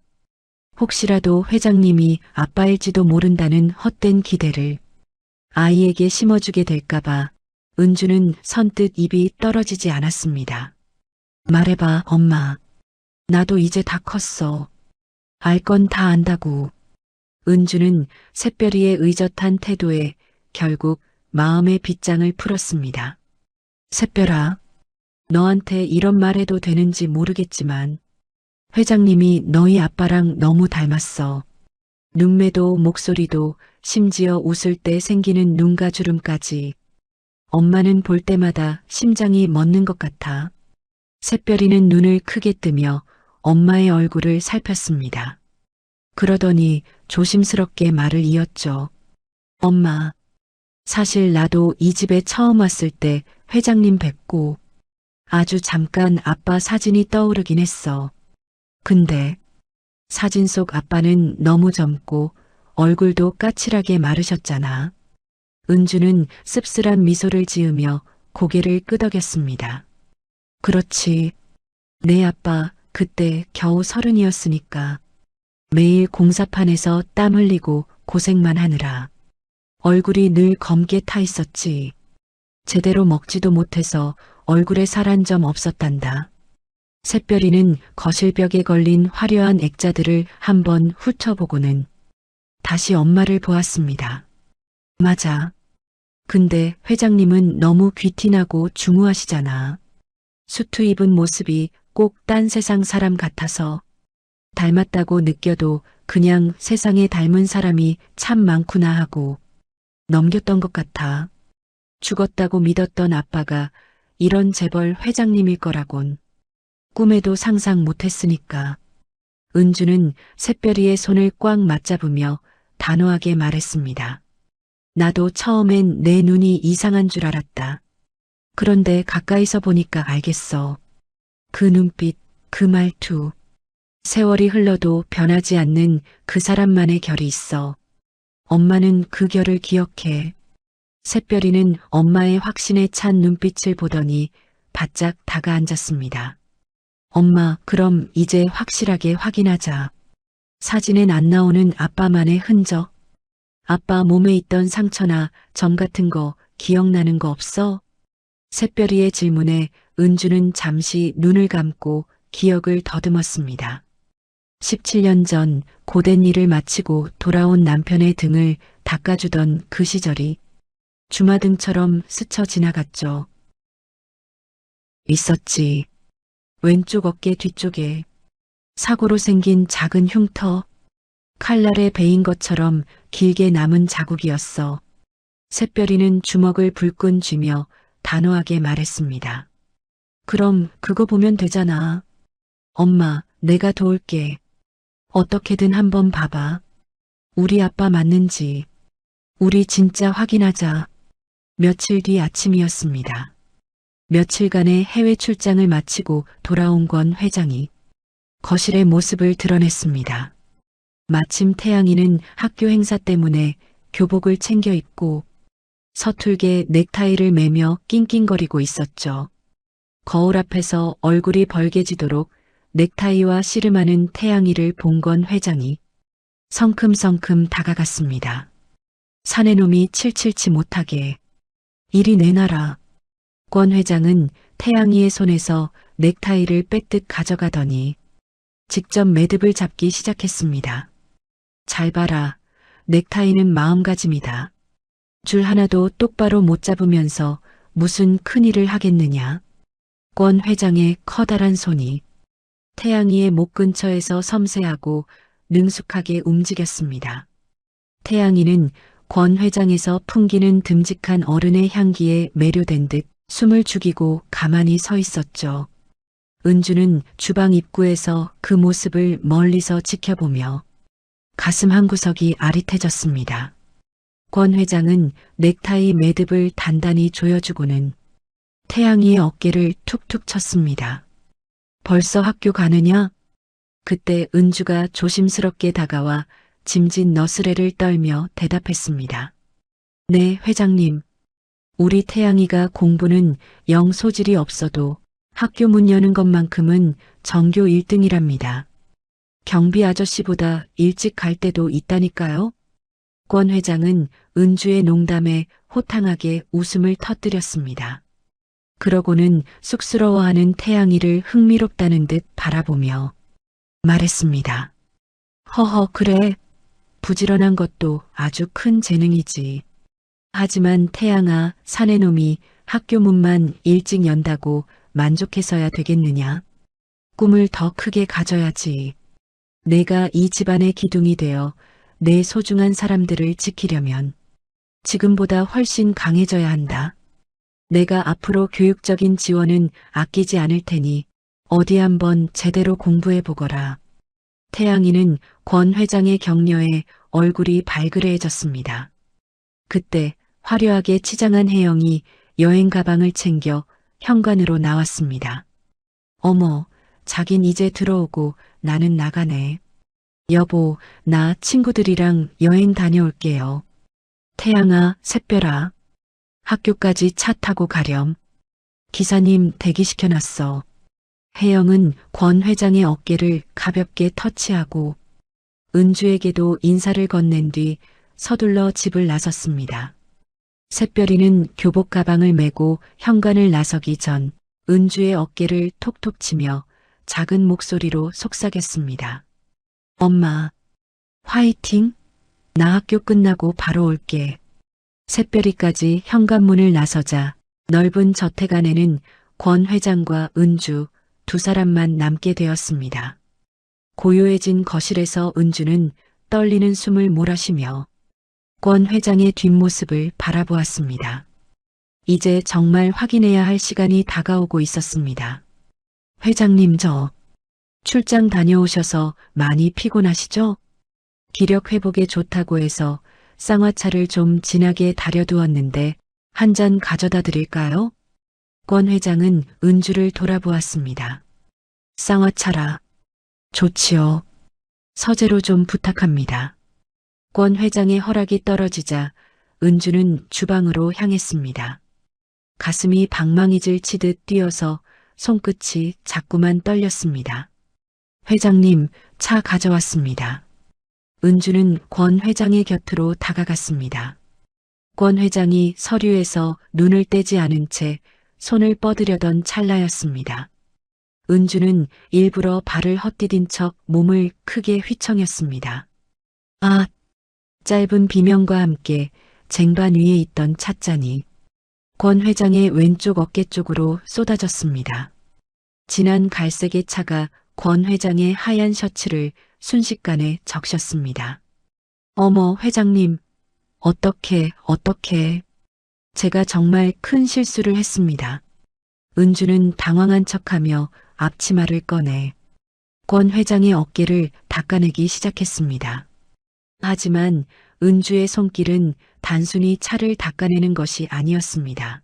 혹시라도 회장님이 아빠일지도 모른다는 헛된 기대를 아이에게 심어주게 될까봐 은주는 선뜻 입이 떨어지지 않았습니다. 말해봐, 엄마. 나도 이제 다 컸어. 알 건 다 안다고. 은주는 샛별이의 의젓한 태도에 결국 마음의 빗장을 풀었습니다. 샛별아, 너한테 이런 말 해도 되는지 모르겠지만 회장님이 너희 아빠랑 너무 닮았어. 눈매도 목소리도 심지어 웃을 때 생기는 눈가 주름까지. 엄마는 볼 때마다 심장이 멎는 것 같아. 샛별이는 눈을 크게 뜨며 엄마의 얼굴을 살폈습니다. 그러더니 조심스럽게 말을 이었죠. 엄마, 사실 나도 이 집에 처음 왔을 때 회장님 뵙고 아주 잠깐 아빠 사진이 떠오르긴 했어. 근데 사진 속 아빠는 너무 젊고 얼굴도 까칠하게 마르셨잖아. 은주는 씁쓸한 미소를 지으며 고개를 끄덕였습니다. 그렇지. 내 아빠 그때 겨우 30이었으니까 매일 공사판에서 땀 흘리고 고생만 하느라 얼굴이 늘 검게 타 있었지. 제대로 먹지도 못해서 얼굴에 살 한 점 없었단다. 샛별이는 거실벽에 걸린 화려한 액자들을 한번 훑어보고는 다시 엄마를 보았습니다. 맞아. 근데 회장님은 너무 귀티나고 중후하시잖아. 수트 입은 모습이 꼭 딴 세상 사람 같아서 닮았다고 느껴도 그냥 세상에 닮은 사람이 참 많구나 하고 넘겼던 것 같아. 죽었다고 믿었던 아빠가 이런 재벌 회장님일 거라곤 꿈에도 상상 못했으니까. 은주는 샛별이의 손을 꽉 맞잡으며 단호하게 말했습니다. 나도 처음엔 내 눈이 이상한 줄 알았다. 그런데 가까이서 보니까 알겠어. 그 눈빛, 그 말투. 세월이 흘러도 변하지 않는 그 사람만의 결이 있어. 엄마는 그 결을 기억해. 샛별이는 엄마의 확신에 찬 눈빛을 보더니 바짝 다가앉았습니다. 엄마, 그럼 이제 확실하게 확인하자. 사진엔 안 나오는 아빠만의 흔적. 아빠 몸에 있던 상처나 점 같은 거 기억나는 거 없어? 샛별이의 질문에 은주는 잠시 눈을 감고 기억을 더듬었습니다. 17년 전 고된 일을 마치고 돌아온 남편의 등을 닦아주던 그 시절이 주마등처럼 스쳐 지나갔죠. 있었지. 왼쪽 어깨 뒤쪽에 사고로 생긴 작은 흉터, 칼날에 베인 것처럼 길게 남은 자국이었어. 샛별이는 주먹을 불끈 쥐며 단호하게 말했습니다. 그럼 그거 보면 되잖아. 엄마, 내가 도울게. 어떻게든 한번 봐봐. 우리 아빠 맞는지. 우리 진짜 확인하자. 며칠 뒤 아침이었습니다. 며칠간의 해외 출장을 마치고 돌아온 권 회장이 거실의 모습을 드러냈습니다. 마침 태양이는 학교 행사 때문에 교복을 챙겨 입고 서툴게 넥타이를 매며 낑낑거리고 있었죠. 거울 앞에서 얼굴이 벌개지도록 넥타이와 씨름하는 태양이를 본 권 회장이 성큼성큼 다가갔습니다. 사내놈이 칠칠치 못하게 이리 내놔라. 권 회장은 태양이의 손에서 넥타이를 빼듯 가져가더니 직접 매듭을 잡기 시작했습니다. 잘 봐라. 넥타이는 마음가짐이다. 줄 하나도 똑바로 못 잡으면서 무슨 큰일을 하겠느냐. 권 회장의 커다란 손이 태양이의 목 근처에서 섬세하고 능숙하게 움직였습니다. 태양이는 권 회장에서 풍기는 듬직한 어른의 향기에 매료된 듯 숨을 죽이고 가만히 서 있었죠. 은주는 주방 입구에서 그 모습을 멀리서 지켜보며 가슴 한구석이 아릿해졌습니다. 권 회장은 넥타이 매듭을 단단히 조여주고는 태양이의 어깨를 툭툭 쳤습니다. 벌써 학교 가느냐? 그때 은주가 조심스럽게 다가와 짐진 너스레를 떨며 대답했습니다. 네, 회장님. 우리 태양이가 공부는 영 소질이 없어도 학교 문 여는 것만큼은 전교 1등이랍니다. 경비 아저씨보다 일찍 갈 때도 있다니까요. 권 회장은 은주의 농담에 호탕하게 웃음을 터뜨렸습니다. 그러고는 쑥스러워하는 태양이를 흥미롭다는 듯 바라보며 말했습니다. 허허, 그래. 부지런한 것도 아주 큰 재능이지. 하지만 태양아, 사내 놈이 학교 문만 일찍 연다고 만족해서야 되겠느냐? 꿈을 더 크게 가져야지. 내가 이 집안의 기둥이 되어 내 소중한 사람들을 지키려면 지금보다 훨씬 강해져야 한다. 내가 앞으로 교육적인 지원은 아끼지 않을 테니 어디 한번 제대로 공부해 보거라. 태양이는 권 회장의 격려에 얼굴이 발그레해졌습니다. 그때 화려하게 치장한 혜영이 여행 가방을 챙겨 현관으로 나왔습니다. 어머, 자긴 이제 들어오고 나는 나가네. 여보, 나 친구들이랑 여행 다녀올게요. 태양아, 샛별아. 학교까지 차 타고 가렴. 기사님 대기시켜놨어. 혜영은 권 회장의 어깨를 가볍게 터치하고 은주에게도 인사를 건넨 뒤 서둘러 집을 나섰습니다. 샛별이는 교복 가방을 메고 현관을 나서기 전 은주의 어깨를 톡톡 치며 작은 목소리로 속삭였습니다. 엄마, 화이팅! 나 학교 끝나고 바로 올게. 샛별이까지 현관문을 나서자 넓은 저택 안에는 권 회장과 은주 두 사람만 남게 되었습니다. 고요해진 거실에서 은주는 떨리는 숨을 몰아쉬며 권 회장의 뒷모습을 바라보았습니다. 이제 정말 확인해야 할 시간이 다가오고 있었습니다. 회장님, 저 출장 다녀오셔서 많이 피곤하시죠? 기력 회복에 좋다고 해서 쌍화차를 좀 진하게 달여두었는데 한 잔 가져다 드릴까요? 권 회장은 은주를 돌아보았습니다. 쌍화차라. 좋지요. 서재로 좀 부탁합니다. 권 회장의 허락이 떨어지자 은주는 주방으로 향했습니다. 가슴이 방망이질 치듯 뛰어서 손끝이 자꾸만 떨렸습니다. 회장님, 차 가져왔습니다. 은주는 권 회장의 곁으로 다가갔습니다. 권 회장이 서류에서 눈을 떼지 않은 채 손을 뻗으려던 찰나였습니다. 은주는 일부러 발을 헛디딘 척 몸을 크게 휘청였습니다. 아! 짧은 비명과 함께 쟁반 위에 있던 찻잔이 권 회장의 왼쪽 어깨 쪽으로 쏟아졌습니다. 진한 갈색의 차가 권 회장의 하얀 셔츠를 순식간에 적셨습니다. 어머, 회장님, 어떻게. 제가 정말 큰 실수를 했습니다. 은주는 당황한 척하며 앞치마를 꺼내 권 회장의 어깨를 닦아내기 시작했습니다. 하지만 은주의 손길은 단순히 차를 닦아내는 것이 아니었습니다.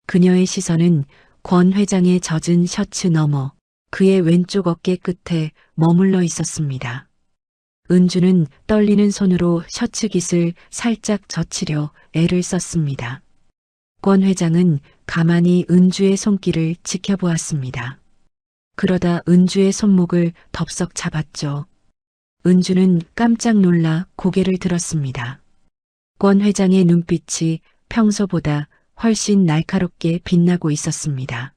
그녀의 시선은 권 회장의 젖은 셔츠 너머 그의 왼쪽 어깨 끝에 머물러 있었습니다. 은주는 떨리는 손으로 셔츠 깃을 살짝 젖히려 애를 썼습니다. 권 회장은 가만히 은주의 손길을 지켜보았습니다. 그러다 은주의 손목을 덥석 잡았죠. 은주는 깜짝 놀라 고개를 들었습니다. 권 회장의 눈빛이 평소보다 훨씬 날카롭게 빛나고 있었습니다.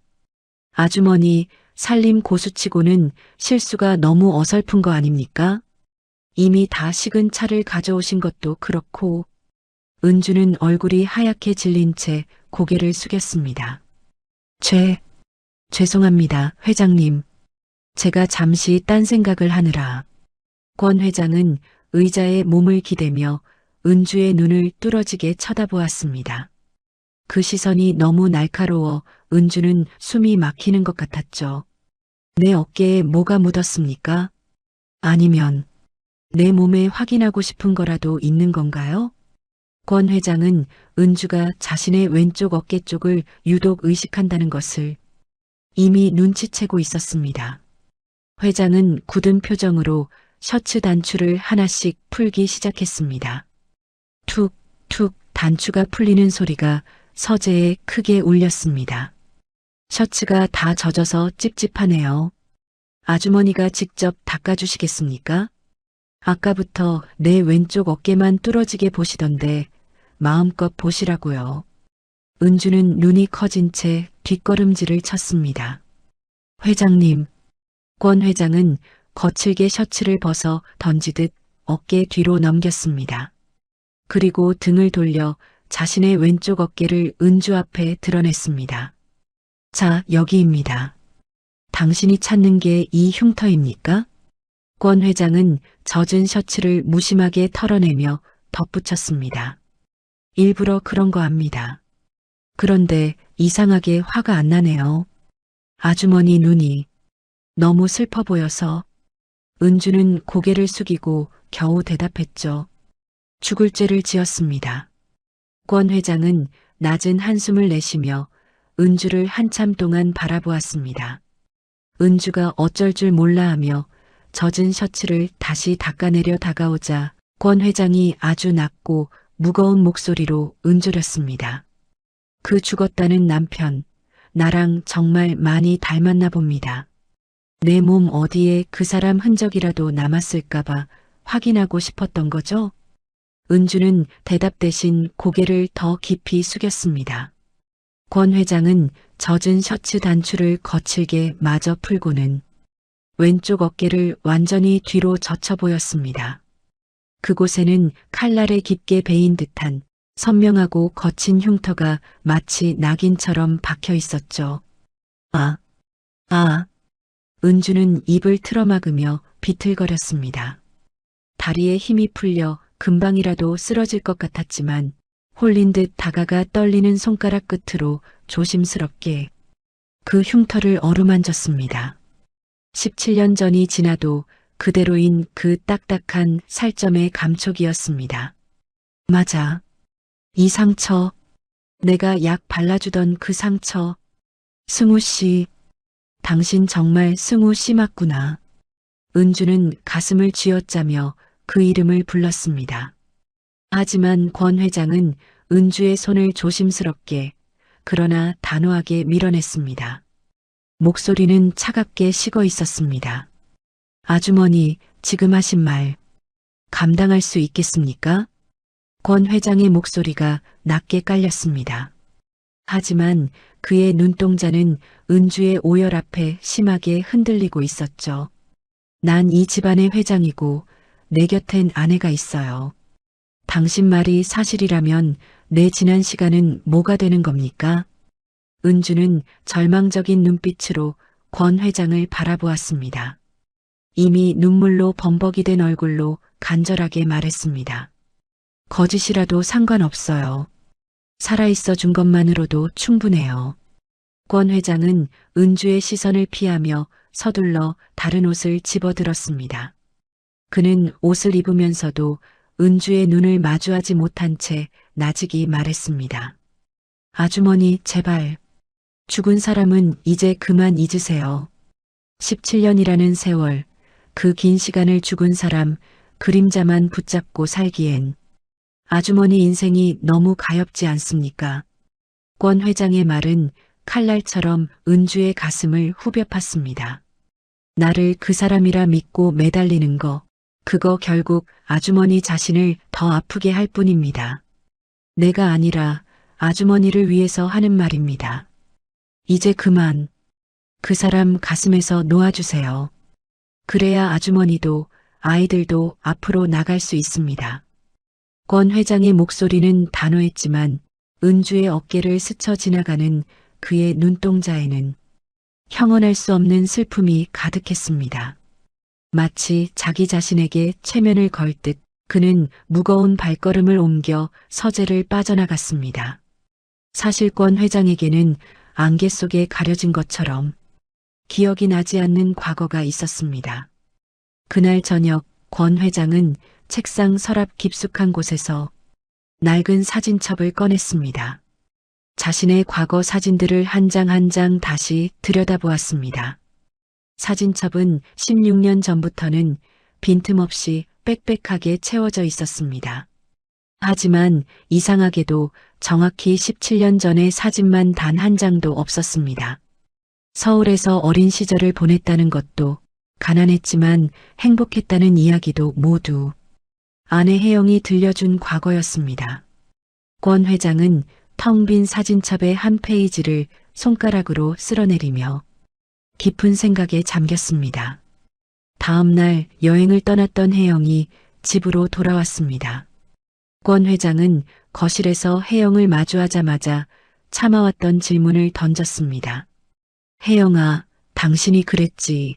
아주머니, 살림 고수치고는 실수가 너무 어설픈 거 아닙니까? 이미 다 식은 차를 가져오신 것도 그렇고. 은주는 얼굴이 하얗게 질린 채 고개를 숙였습니다. 죄송합니다, 회장님. 제가 잠시 딴 생각을 하느라. 권 회장은 의자에 몸을 기대며 은주의 눈을 뚫어지게 쳐다보았습니다. 그 시선이 너무 날카로워 은주는 숨이 막히는 것 같았죠. 내 어깨에 뭐가 묻었습니까? 아니면 내 몸에 확인하고 싶은 거라도 있는 건가요? 권 회장은 은주가 자신의 왼쪽 어깨 쪽을 유독 의식한다는 것을 이미 눈치채고 있었습니다. 회장은 굳은 표정으로 셔츠 단추를 하나씩 풀기 시작했습니다. 툭, 툭 단추가 풀리는 소리가 서재에 크게 울렸습니다. 셔츠가 다 젖어서 찝찝하네요. 아주머니가 직접 닦아주시겠습니까? 아까부터 내 왼쪽 어깨만 뚫어지게 보시던데 마음껏 보시라고요. 은주는 눈이 커진 채 뒷걸음질을 쳤습니다. 회장님, 권 회장은 거칠게 셔츠를 벗어 던지듯 어깨 뒤로 넘겼습니다. 그리고 등을 돌려 자신의 왼쪽 어깨를 은주 앞에 드러냈습니다. 자, 여기입니다. 당신이 찾는 게 이 흉터입니까? 권 회장은 젖은 셔츠를 무심하게 털어내며 덧붙였습니다. 일부러 그런 거 압니다. 그런데 이상하게 화가 안 나네요. 아주머니 눈이 너무 슬퍼 보여서. 은주는 고개를 숙이고 겨우 대답했죠. 죽을 죄를 지었습니다. 권 회장은 낮은 한숨을 내쉬며 은주를 한참 동안 바라보았습니다. 은주가 어쩔 줄 몰라 하며 젖은 셔츠를 다시 닦아내려 다가오자 권 회장이 아주 낮고 무거운 목소리로 은조렸습니다. 그 죽었다는 남편, 나랑 정말 많이 닮았나 봅니다. 내 몸 어디에 그 사람 흔적이라도 남았을까봐 확인하고 싶었던 거죠? 은주는 대답 대신 고개를 더 깊이 숙였습니다. 권 회장은 젖은 셔츠 단추를 거칠게 마저 풀고는 왼쪽 어깨를 완전히 뒤로 젖혀 보였습니다. 그곳에는 칼날에 깊게 베인 듯한 선명하고 거친 흉터가 마치 낙인처럼 박혀 있었죠. 은주는 입을 틀어막으며 비틀거렸습니다. 다리에 힘이 풀려 금방이라도 쓰러질 것 같았지만 홀린 듯 다가가 떨리는 손가락 끝으로 조심스럽게 그 흉터를 어루만졌습니다. 17년 전이 지나도 그대로인 그 딱딱한 살점의 감촉이었습니다. 맞아. 이 상처, 내가 약 발라주던 그 상처. 승우 씨, 당신 정말 승우 씨 맞구나. 은주는 가슴을 쥐어짜며 그 이름을 불렀습니다. 하지만 권 회장은 은주의 손을 조심스럽게 그러나 단호하게 밀어냈습니다. 목소리는 차갑게 식어 있었습니다. 아주머니, 지금 하신 말 감당할 수 있겠습니까? 권 회장의 목소리가 낮게 깔렸습니다. 하지만 그의 눈동자는 은주의 오열 앞에 심하게 흔들리고 있었죠. 난 이 집안의 회장이고 내 곁엔 아내가 있어요. 당신 말이 사실이라면 내 지난 시간은 뭐가 되는 겁니까? 은주는 절망적인 눈빛으로 권 회장을 바라보았습니다. 이미 눈물로 범벅이 된 얼굴로 간절하게 말했습니다. 거짓이라도 상관없어요. 살아있어 준 것만으로도 충분해요. 권 회장은 은주의 시선을 피하며 서둘러 다른 옷을 집어들었습니다. 그는 옷을 입으면서도 은주의 눈을 마주하지 못한 채 나직이 말했습니다. 아주머니, 제발. 죽은 사람은 이제 그만 잊으세요. 17년이라는 세월, 그 긴 시간을 죽은 사람 그림자만 붙잡고 살기엔 아주머니 인생이 너무 가엾지 않습니까? 권 회장의 말은 칼날처럼 은주의 가슴을 후벼 팠습니다. 나를 그 사람이라 믿고 매달리는 거, 그거 결국 아주머니 자신을 더 아프게 할 뿐입니다. 내가 아니라 아주머니를 위해서 하는 말입니다. 이제 그만 그 사람 가슴에서 놓아주세요. 그래야 아주머니도 아이들도 앞으로 나갈 수 있습니다. 권 회장의 목소리는 단호했지만 은주의 어깨를 스쳐 지나가는 그의 눈동자에는 형언할 수 없는 슬픔이 가득했습니다. 마치 자기 자신에게 체면을 걸 듯 그는 무거운 발걸음을 옮겨 서재를 빠져나갔습니다. 사실 권 회장에게는 안개 속에 가려진 것처럼 기억이 나지 않는 과거가 있었습니다. 그날 저녁 권 회장은 책상 서랍 깊숙한 곳에서 낡은 사진첩을 꺼냈습니다. 자신의 과거 사진들을 한 장 한 장 다시 들여다보았습니다. 사진첩은 16년 전부터는 빈틈없이 빽빽하게 채워져 있었습니다. 하지만 이상하게도 정확히 17년 전의 사진만 단 한 장도 없었습니다. 서울에서 어린 시절을 보냈다는 것도, 가난했지만 행복했다는 이야기도 모두 아내 혜영이 들려준 과거였습니다. 권 회장은 텅 빈 사진첩의 한 페이지를 손가락으로 쓸어내리며 깊은 생각에 잠겼습니다. 다음 날 여행을 떠났던 혜영이 집으로 돌아왔습니다. 권 회장은 거실에서 혜영을 마주하자마자 참아왔던 질문을 던졌습니다. 혜영아, 당신이 그랬지.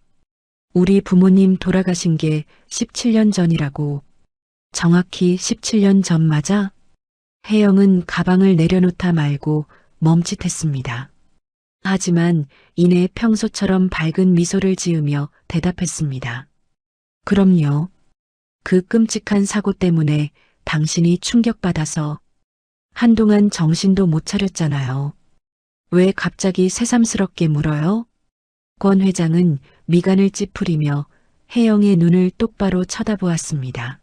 우리 부모님 돌아가신 게 17년 전이라고. 정확히 17년 전 맞아? 혜영은 가방을 내려놓다 말고 멈칫했습니다. 하지만 이내 평소처럼 밝은 미소를 지으며 대답했습니다. 그럼요. 그 끔찍한 사고 때문에 당신이 충격받아서 한동안 정신도 못 차렸잖아요. 왜 갑자기 새삼스럽게 물어요? 권 회장은 미간을 찌푸리며 혜영의 눈을 똑바로 쳐다보았습니다.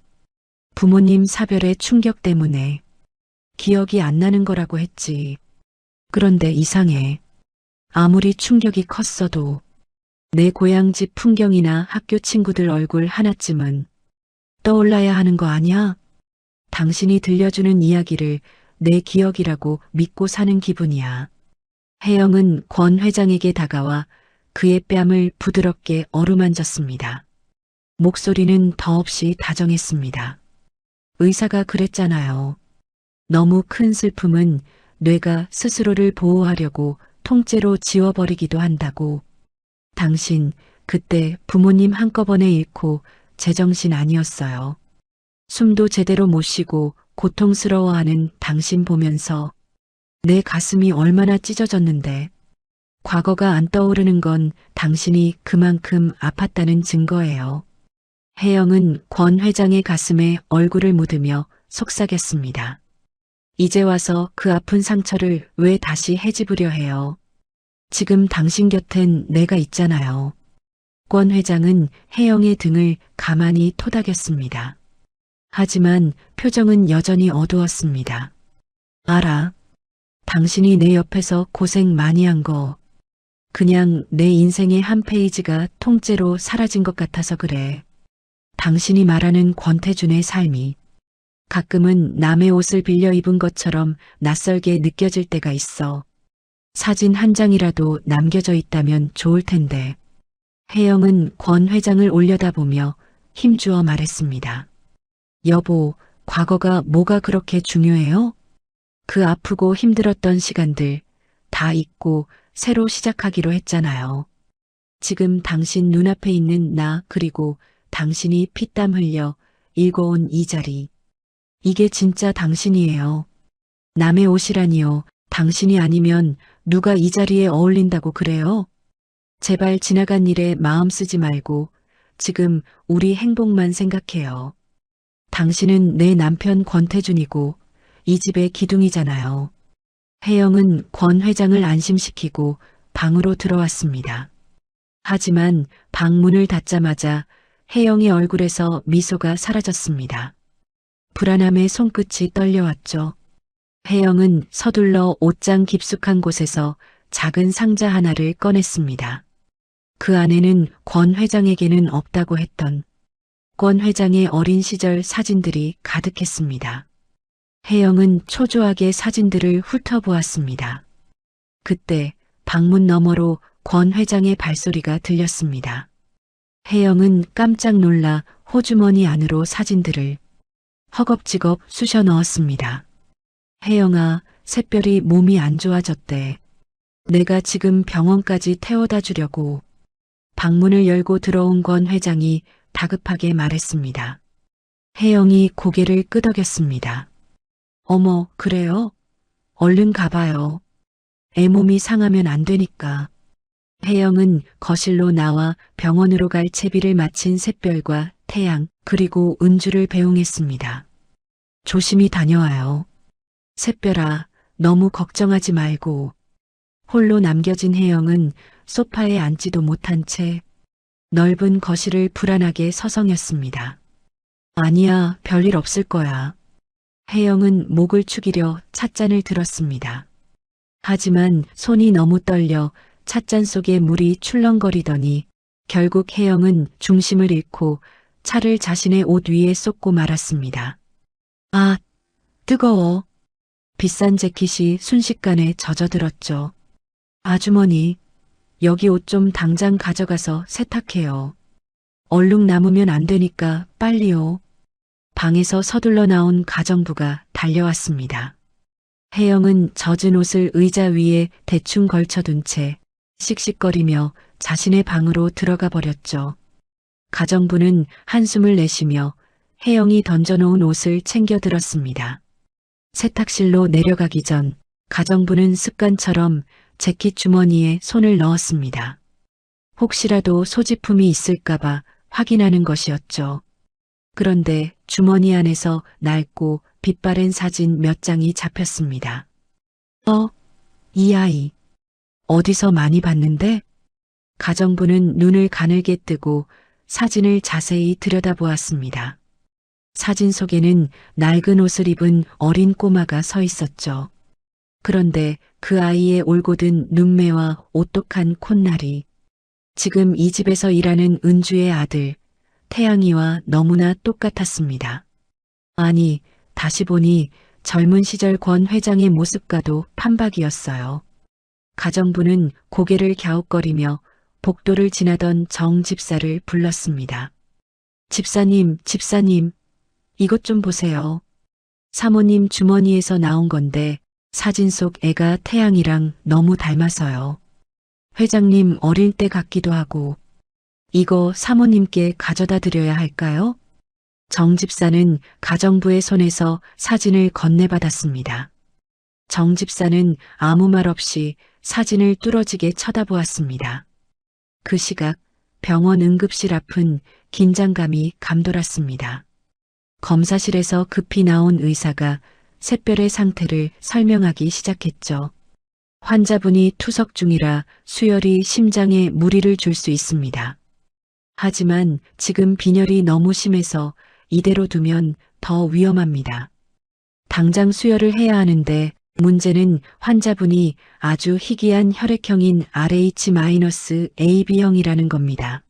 부모님 사별의 충격 때문에 기억이 안 나는 거라고 했지. 그런데 이상해. 아무리 충격이 컸어도 내 고향집 풍경이나 학교 친구들 얼굴 하나쯤은 떠올라야 하는 거 아니야? 당신이 들려주는 이야기를 내 기억이라고 믿고 사는 기분이야. 혜영은 권 회장에게 다가와 그의 뺨을 부드럽게 어루만졌습니다. 목소리는 더없이 다정했습니다. 의사가 그랬잖아요. 너무 큰 슬픔은 뇌가 스스로를 보호하려고 통째로 지워버리기도 한다고. 당신 그때 부모님 한꺼번에 잃고 제정신 아니었어요. 숨도 제대로 못 쉬고 고통스러워하는 당신 보면서 내 가슴이 얼마나 찢어졌는데. 과거가 안 떠오르는 건 당신이 그만큼 아팠다는 증거예요. 혜영은 권 회장의 가슴에 얼굴을 묻으며 속삭였습니다. 이제 와서 그 아픈 상처를 왜 다시 헤집으려 해요? 지금 당신 곁엔 내가 있잖아요. 권 회장은 혜영의 등을 가만히 토닥였습니다. 하지만 표정은 여전히 어두웠습니다. 알아. 당신이 내 옆에서 고생 많이 한 거 그냥 내 인생의 한 페이지가 통째로 사라진 것 같아서 그래. 당신이 말하는 권태준의 삶이 가끔은 남의 옷을 빌려 입은 것처럼 낯설게 느껴질 때가 있어. 사진 한 장이라도 남겨져 있다면 좋을 텐데. 혜영은 권 회장을 올려다보며 힘주어 말했습니다. 여보, 과거가 뭐가 그렇게 중요해요? 그 아프고 힘들었던 시간들 다 잊고 새로 시작하기로 했잖아요. 지금 당신 눈앞에 있는 나 그리고 당신이 피땀 흘려 읽어온 이 자리. 이게 진짜 당신이에요. 남의 옷이라니요. 당신이 아니면 누가 이 자리에 어울린다고 그래요? 제발 지나간 일에 마음 쓰지 말고 지금 우리 행복만 생각해요. 당신은 내 남편 권태준이고 이 집의 기둥이잖아요. 혜영은 권 회장을 안심시키고 방으로 들어왔습니다. 하지만 방문을 닫자마자 혜영의 얼굴에서 미소가 사라졌습니다. 불안함에 손끝이 떨려왔죠. 혜영은 서둘러 옷장 깊숙한 곳에서 작은 상자 하나를 꺼냈습니다. 그 안에는 권 회장에게는 없다고 했던 권 회장의 어린 시절 사진들이 가득했습니다. 혜영은 초조하게 사진들을 훑어보았습니다. 그때 방문 너머로 권 회장의 발소리가 들렸습니다. 혜영은 깜짝 놀라 호주머니 안으로 사진들을 허겁지겁 쑤셔 넣었습니다. 혜영아, 새별이 몸이 안 좋아졌대. 내가 지금 병원까지 태워다 주려고. 방문을 열고 들어온 권 회장이 다급하게 말했습니다. 혜영이 고개를 끄덕였습니다. 어머, 그래요? 얼른 가봐요. 애 몸이 상하면 안 되니까. 혜영은 거실로 나와 병원으로 갈 채비를 마친 샛별과 태양 그리고 은주를 배웅했습니다. 조심히 다녀와요. 샛별아, 너무 걱정하지 말고. 홀로 남겨진 혜영은 소파에 앉지도 못한 채 넓은 거실을 불안하게 서성였습니다. 아니야, 별일 없을 거야. 혜영은 목을 축이려 찻잔을 들었습니다. 하지만 손이 너무 떨려 찻잔 속에 물이 출렁거리더니 결국 혜영은 중심을 잃고 차를 자신의 옷 위에 쏟고 말았습니다. 아, 뜨거워. 비싼 재킷이 순식간에 젖어들었죠. 아주머니, 여기 옷 좀 당장 가져가서 세탁해요. 얼룩 남으면 안 되니까 빨리요. 방에서 서둘러 나온 가정부가 달려왔습니다. 혜영은 젖은 옷을 의자 위에 대충 걸쳐둔 채 씩씩거리며 자신의 방으로 들어가 버렸죠. 가정부는 한숨을 내쉬며 혜영이 던져놓은 옷을 챙겨 들었습니다. 세탁실로 내려가기 전 가정부는 습관처럼 재킷 주머니에 손을 넣었습니다. 혹시라도 소지품이 있을까봐 확인하는 것이었죠. 그런데 주머니 안에서 낡고 빛바랜 사진 몇 장이 잡혔습니다. 이 아이. 어디서 많이 봤는데? 가정부는 눈을 가늘게 뜨고 사진을 자세히 들여다보았습니다. 사진 속에는 낡은 옷을 입은 어린 꼬마가 서 있었죠. 그런데 그 아이의 올곧은 눈매와 오똑한 콧날이 지금 이 집에서 일하는 은주의 아들 태양이와 너무나 똑같았습니다. 아니, 다시 보니 젊은 시절 권 회장의 모습과도 판박이었어요. 가정부는 고개를 갸웃거리며 복도를 지나던 정 집사를 불렀습니다. 집사님, 이것 좀 보세요. 사모님 주머니에서 나온 건데 사진 속 애가 태양이랑 너무 닮아서요. 회장님 어릴 때 같기도 하고. 이거 사모님께 가져다 드려야 할까요? 정 집사는 가정부의 손에서 사진을 건네받았습니다. 정 집사는 아무 말 없이 사진을 뚫어지게 쳐다보았습니다. 그 시각 병원 응급실 앞은 긴장감이 감돌았습니다. 검사실에서 급히 나온 의사가 샛별의 상태를 설명하기 시작했죠. 환자분이 투석 중이라 수혈이 심장에 무리를 줄 수 있습니다. 하지만 지금 빈혈이 너무 심해서 이대로 두면 더 위험합니다. 당장 수혈을 해야 하는데 문제는 환자분이 아주 희귀한 혈액형인 RH-AB형이라는 겁니다.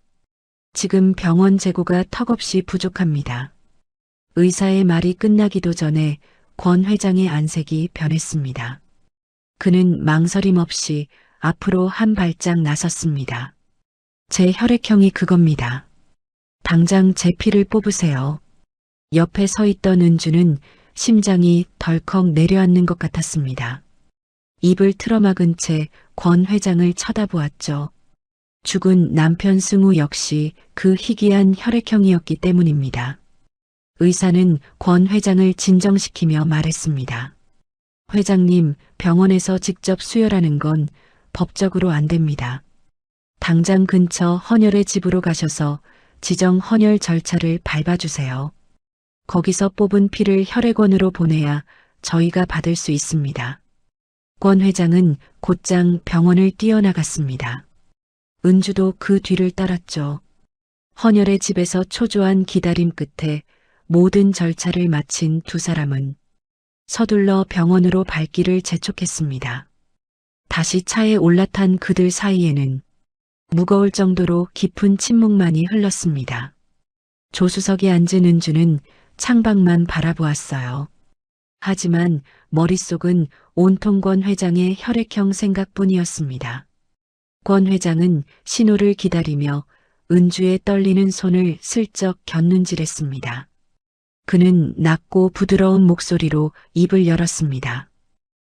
지금 병원 재고가 턱없이 부족합니다. 의사의 말이 끝나기도 전에 권 회장의 안색이 변했습니다. 그는 망설임 없이 앞으로 한 발짝 나섰습니다. 제 혈액형이 그겁니다. 당장 제 피를 뽑으세요. 옆에 서 있던 은주는 심장이 덜컥 내려앉는 것 같았습니다. 입을 틀어막은 채 권 회장을 쳐다보았죠. 죽은 남편 승우 역시 그 희귀한 혈액형이었기 때문입니다. 의사는 권 회장을 진정시키며 말했습니다. 회장님, 병원에서 직접 수혈하는 건 법적으로 안 됩니다. 당장 근처 헌혈의 집으로 가셔서 지정 헌혈 절차를 밟아주세요. 거기서 뽑은 피를 혈액원으로 보내야 저희가 받을 수 있습니다. 권 회장은 곧장 병원을 뛰어나갔습니다. 은주도 그 뒤를 따랐죠. 헌혈의 집에서 초조한 기다림 끝에 모든 절차를 마친 두 사람은 서둘러 병원으로 발길을 재촉했습니다. 다시 차에 올라탄 그들 사이에는 무거울 정도로 깊은 침묵만이 흘렀습니다. 조수석에 앉은 은주는 창밖만 바라보았어요. 하지만 머릿속은 온통 권 회장의 혈액형 생각뿐이었습니다. 권 회장은 신호를 기다리며 은주의 떨리는 손을 슬쩍 곁눈질했습니다. 그는 낮고 부드러운 목소리로 입을 열었습니다.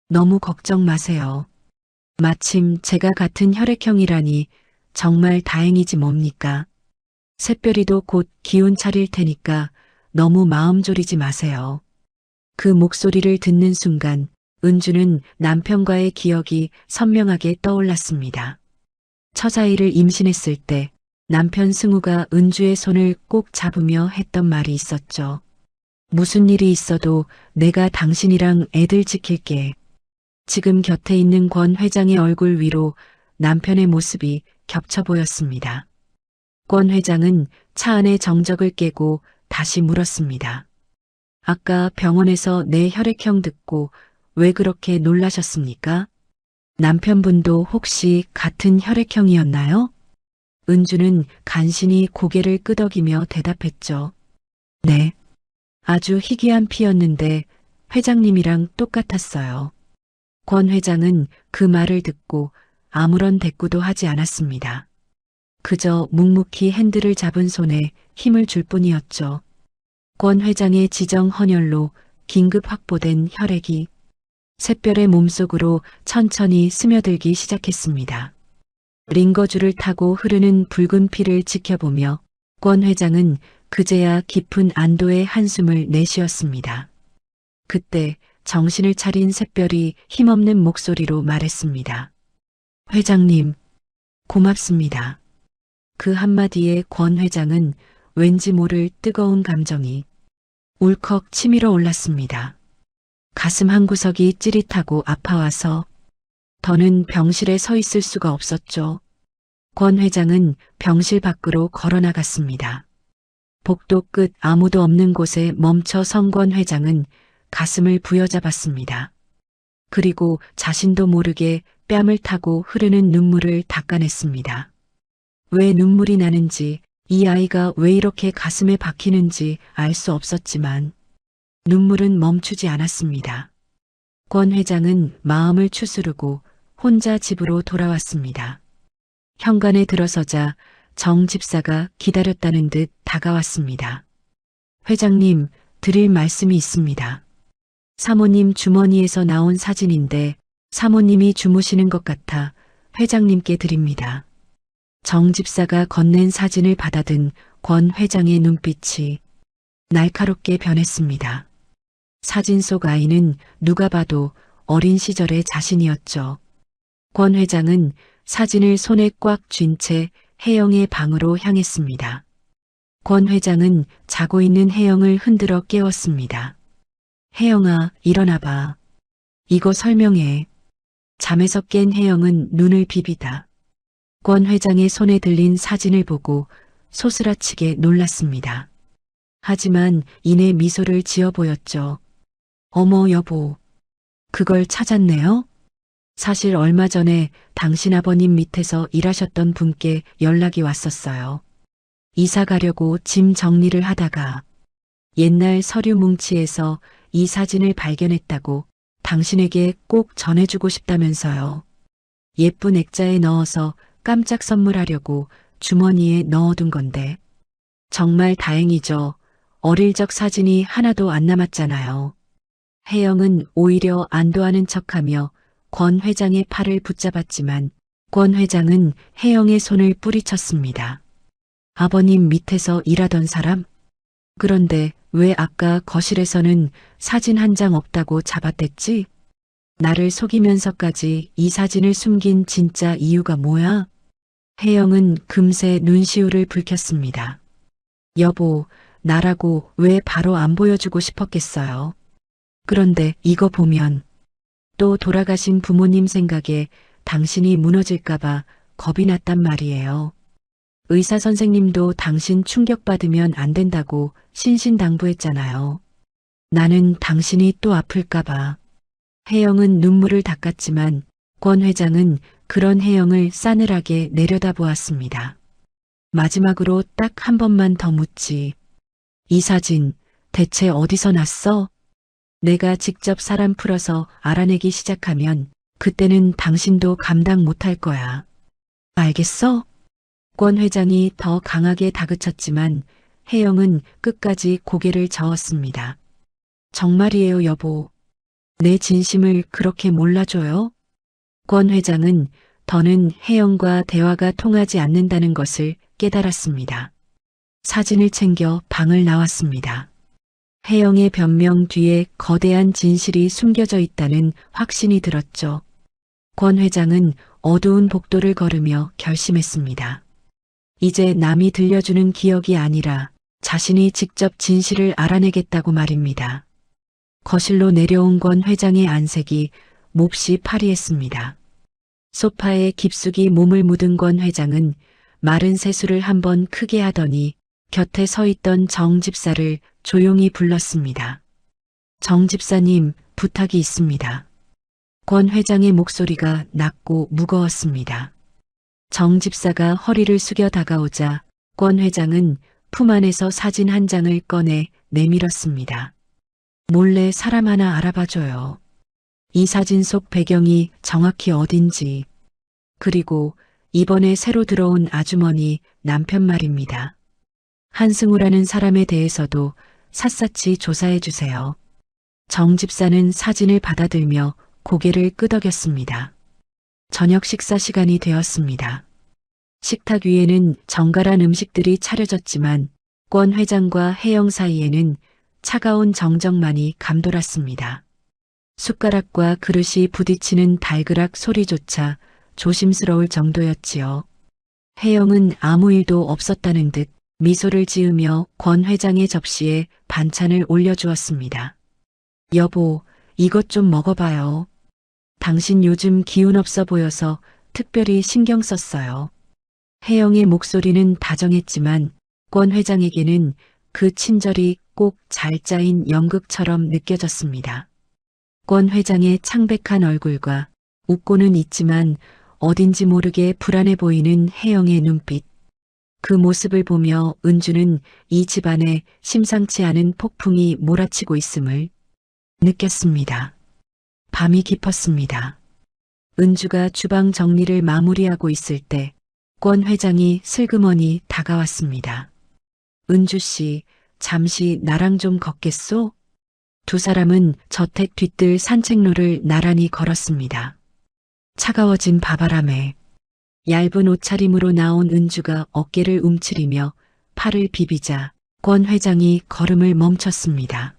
너무 걱정 마세요. 마침 제가 같은 혈액형이라니 정말 다행이지 뭡니까? 샛별이도 곧 기운 차릴 테니까 너무 마음 졸이지 마세요. 그 목소리를 듣는 순간 은주는 남편과의 기억이 선명하게 떠올랐습니다. 처자일을 임신했을 때 남편 승우가 은주의 손을 꼭 잡으며 했던 말이 있었죠. 무슨 일이 있어도 내가 당신이랑 애들 지킬게. 지금 곁에 있는 권 회장의 얼굴 위로 남편의 모습이 겹쳐 보였습니다. 권 회장은 차 안의 정적을 깨고 다시 물었습니다. 아까 병원에서 내 혈액형 듣고 왜 그렇게 놀라셨습니까? 남편분도 혹시 같은 혈액형이었나요? 은주는 간신히 고개를 끄덕이며 대답했죠. 네. 아주 희귀한 피였는데 회장님이랑 똑같았어요. 권 회장은 그 말을 듣고 아무런 대꾸도 하지 않았습니다. 그저 묵묵히 핸들을 잡은 손에 힘을 줄 뿐이었죠. 권 회장의 지정 헌혈로 긴급 확보된 혈액이 샛별의 몸속으로 천천히 스며들기 시작했습니다. 링거줄을 타고 흐르는 붉은 피를 지켜보며 권 회장은 그제야 깊은 안도의 한숨을 내쉬었습니다. 그때 정신을 차린 샛별이 힘없는 목소리로 말했습니다. 회장님, 고맙습니다. 그 한마디에 권 회장은 왠지 모를 뜨거운 감정이 울컥 치밀어 올랐습니다. 가슴 한구석이 찌릿하고 아파와서 더는 병실에 서 있을 수가 없었죠. 권 회장은 병실 밖으로 걸어 나갔습니다. 복도 끝 아무도 없는 곳에 멈춰 선 권 회장은 가슴을 부여잡았습니다. 그리고 자신도 모르게 뺨을 타고 흐르는 눈물을 닦아냈습니다. 왜 눈물이 나는지, 이 아이가 왜 이렇게 가슴에 박히는지 알 수 없었지만 눈물은 멈추지 않았습니다. 권 회장은 마음을 추스르고 혼자 집으로 돌아왔습니다. 현관에 들어서자 정 집사가 기다렸다는 듯 다가왔습니다. 회장님, 드릴 말씀이 있습니다. 사모님 주머니에서 나온 사진인데 사모님이 주무시는 것 같아 회장님께 드립니다. 정 집사가 건넨 사진을 받아든 권 회장의 눈빛이 날카롭게 변했습니다. 사진 속 아이는 누가 봐도 어린 시절의 자신이었죠. 권 회장은 사진을 손에 꽉 쥔 채 혜영의 방으로 향했습니다. 권 회장은 자고 있는 혜영을 흔들어 깨웠습니다. 혜영아, 일어나봐. 이거 설명해. 잠에서 깬 혜영은 눈을 비비다 권 회장의 손에 들린 사진을 보고 소스라치게 놀랐습니다. 하지만 이내 미소를 지어 보였죠. 어머 여보, 그걸 찾았네요? 사실 얼마 전에 당신 아버님 밑에서 일하셨던 분께 연락이 왔었어요. 이사 가려고 짐 정리를 하다가 옛날 서류 뭉치에서 이 사진을 발견했다고 당신에게 꼭 전해주고 싶다면서요. 예쁜 액자에 넣어서 깜짝 선물하려고 주머니에 넣어둔 건데. 정말 다행이죠. 어릴 적 사진이 하나도 안 남았잖아요. 혜영은 오히려 안도하는 척하며 권 회장의 팔을 붙잡았지만 권 회장은 혜영의 손을 뿌리쳤습니다. 아버님 밑에서 일하던 사람? 그런데 왜 아까 거실에서는 사진 한 장 없다고 잡아댔지? 나를 속이면서까지 이 사진을 숨긴 진짜 이유가 뭐야? 혜영은 금세 눈시울을 붉혔습니다. 여보, 나라고 왜 바로 안 보여주고 싶었겠어요. 그런데 이거 보면 또 돌아가신 부모님 생각에 당신이 무너질까봐 겁이 났단 말이에요. 의사 선생님도 당신 충격받으면 안 된다고 신신당부했잖아요. 나는 당신이 또 아플까봐. 혜영은 눈물을 닦았지만 권 회장은 그런 혜영을 싸늘하게 내려다보았습니다. 마지막으로 딱 한 번만 더 묻지. 이 사진 대체 어디서 났어? 내가 직접 사람 풀어서 알아내기 시작하면 그때는 당신도 감당 못할 거야. 알겠어? 권 회장이 더 강하게 다그쳤지만 혜영은 끝까지 고개를 저었습니다. 정말이에요, 여보. 내 진심을 그렇게 몰라줘요? 권 회장은 더는 혜영과 대화가 통하지 않는다는 것을 깨달았습니다. 사진을 챙겨 방을 나왔습니다. 혜영의 변명 뒤에 거대한 진실이 숨겨져 있다는 확신이 들었죠. 권 회장은 어두운 복도를 걸으며 결심했습니다. 이제 남이 들려주는 기억이 아니라 자신이 직접 진실을 알아내겠다고 말입니다. 거실로 내려온 권 회장의 안색이 몹시 파리했습니다. 소파에 깊숙이 몸을 묻은 권 회장은 마른 세수를 한번 크게 하더니 곁에 서 있던 정 집사를 조용히 불렀습니다. 정 집사님, 부탁이 있습니다. 권 회장의 목소리가 낮고 무거웠습니다. 정 집사가 허리를 숙여 다가오자 권 회장은 품 안에서 사진 한 장을 꺼내 내밀었습니다. 몰래 사람 하나 알아봐줘요. 이 사진 속 배경이 정확히 어딘지, 그리고 이번에 새로 들어온 아주머니 남편 말입니다. 한승우라는 사람에 대해서도 샅샅이 조사해 주세요. 정 집사는 사진을 받아들며 고개를 끄덕였습니다. 저녁 식사 시간이 되었습니다. 식탁 위에는 정갈한 음식들이 차려졌지만 권 회장과 혜영 사이에는 차가운 정적만이 감돌았습니다. 숟가락과 그릇이 부딪히는 달그락 소리조차 조심스러울 정도였지요. 혜영은 아무 일도 없었다는 듯 미소를 지으며 권 회장의 접시에 반찬을 올려주었습니다. 여보, 이것 좀 먹어봐요. 당신 요즘 기운 없어 보여서 특별히 신경 썼어요. 혜영의 목소리는 다정했지만 권 회장에게는 그 친절이 꼭 잘 짜인 연극처럼 느껴졌습니다. 권 회장의 창백한 얼굴과 웃고는 있지만 어딘지 모르게 불안해 보이는 혜영의 눈빛. 그 모습을 보며 은주는 이 집안에 심상치 않은 폭풍이 몰아치고 있음을 느꼈습니다. 밤이 깊었습니다. 은주가 주방 정리를 마무리하고 있을 때 권 회장이 슬그머니 다가왔습니다. 은주 씨, 잠시 나랑 좀 걷겠소? 두 사람은 저택 뒤뜰 산책로를 나란히 걸었습니다. 차가워진 밤바람에 얇은 옷차림으로 나온 은주가 어깨를 움츠리며 팔을 비비자 권 회장이 걸음을 멈췄습니다.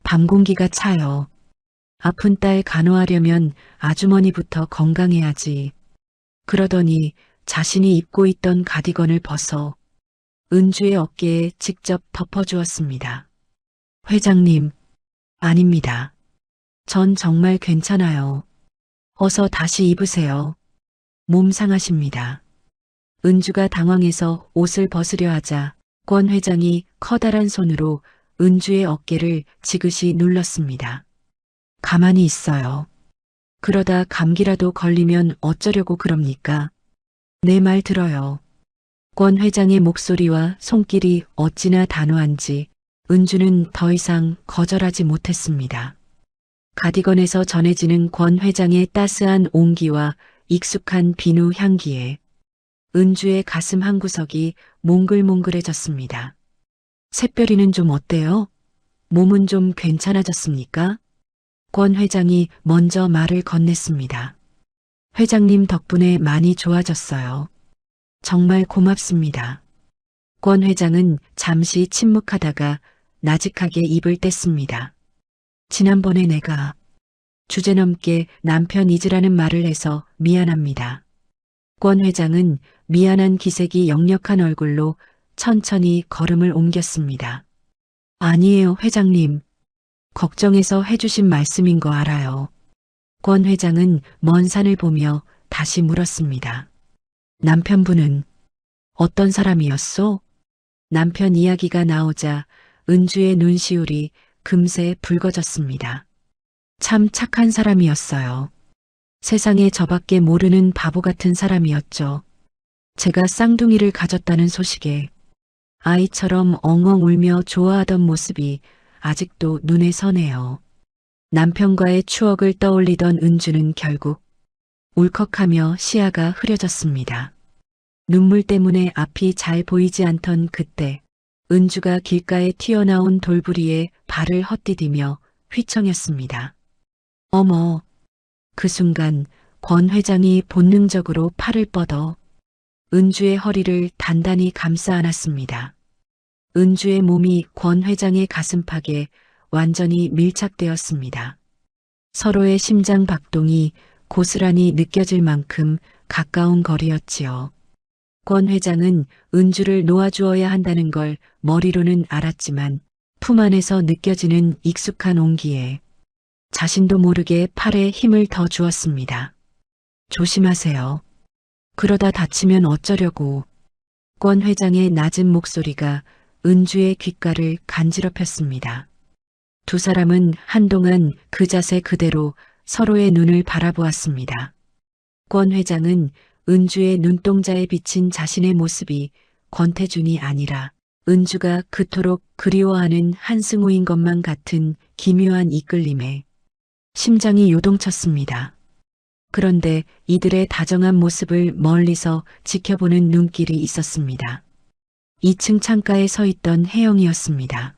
밤 공기가 차요. 아픈 딸 간호하려면 아주머니부터 건강해야지. 그러더니 자신이 입고 있던 가디건을 벗어 은주의 어깨에 직접 덮어주었습니다. 회장님, 아닙니다. 전 정말 괜찮아요. 어서 다시 입으세요. 몸 상하십니다. 은주가 당황해서 옷을 벗으려 하자 권 회장이 커다란 손으로 은주의 어깨를 지그시 눌렀습니다. 가만히 있어요. 그러다 감기라도 걸리면 어쩌려고 그럽니까? 내 말 들어요. 권 회장의 목소리와 손길이 어찌나 단호한지 은주는 더 이상 거절하지 못했습니다. 가디건에서 전해지는 권 회장의 따스한 온기와 익숙한 비누 향기에 은주의 가슴 한구석이 몽글몽글해졌습니다. 새별이는 좀 어때요? 몸은 좀 괜찮아졌습니까? 권 회장이 먼저 말을 건넸습니다. 회장님 덕분에 많이 좋아졌어요. 정말 고맙습니다. 권 회장은 잠시 침묵하다가 나직하게 입을 뗐습니다. 지난번에 내가 주제넘게 남편 잊으라는 말을 해서 미안합니다. 권 회장은 미안한 기색이 역력한 얼굴로 천천히 걸음을 옮겼습니다. 아니에요, 회장님. 걱정해서 해주신 말씀인 거 알아요. 권 회장은 먼 산을 보며 다시 물었습니다. 남편분은 어떤 사람이었소? 남편 이야기가 나오자 은주의 눈시울이 금세 붉어졌습니다. 참 착한 사람이었어요. 세상에 저밖에 모르는 바보 같은 사람이었죠. 제가 쌍둥이를 가졌다는 소식에 아이처럼 엉엉 울며 좋아하던 모습이 아직도 눈에 선해요. 남편과의 추억을 떠올리던 은주는 결국 울컥하며 시야가 흐려졌습니다. 눈물 때문에 앞이 잘 보이지 않던 그때 은주가 길가에 튀어나온 돌부리에 발을 헛디디며 휘청였습니다. 어머! 그 순간 권 회장이 본능적으로 팔을 뻗어 은주의 허리를 단단히 감싸 안았습니다. 은주의 몸이 권 회장의 가슴팍에 완전히 밀착되었습니다. 서로의 심장 박동이 고스란히 느껴질 만큼 가까운 거리였지요. 권 회장은 은주를 놓아주어야 한다는 걸 머리로는 알았지만 품 안에서 느껴지는 익숙한 온기에 자신도 모르게 팔에 힘을 더 주었습니다. 조심하세요. 그러다 다치면 어쩌려고. 권 회장의 낮은 목소리가 은주의 귓가를 간지럽혔습니다. 두 사람은 한동안 그 자세 그대로 서로의 눈을 바라보았습니다. 권 회장은 은주의 눈동자에 비친 자신의 모습이 권태준이 아니라 은주가 그토록 그리워하는 한승우인 것만 같은 기묘한 이끌림에 심장이 요동쳤습니다. 그런데 이들의 다정한 모습을 멀리서 지켜보는 눈길이 있었습니다. 2층 창가에 서 있던 혜영이었습니다.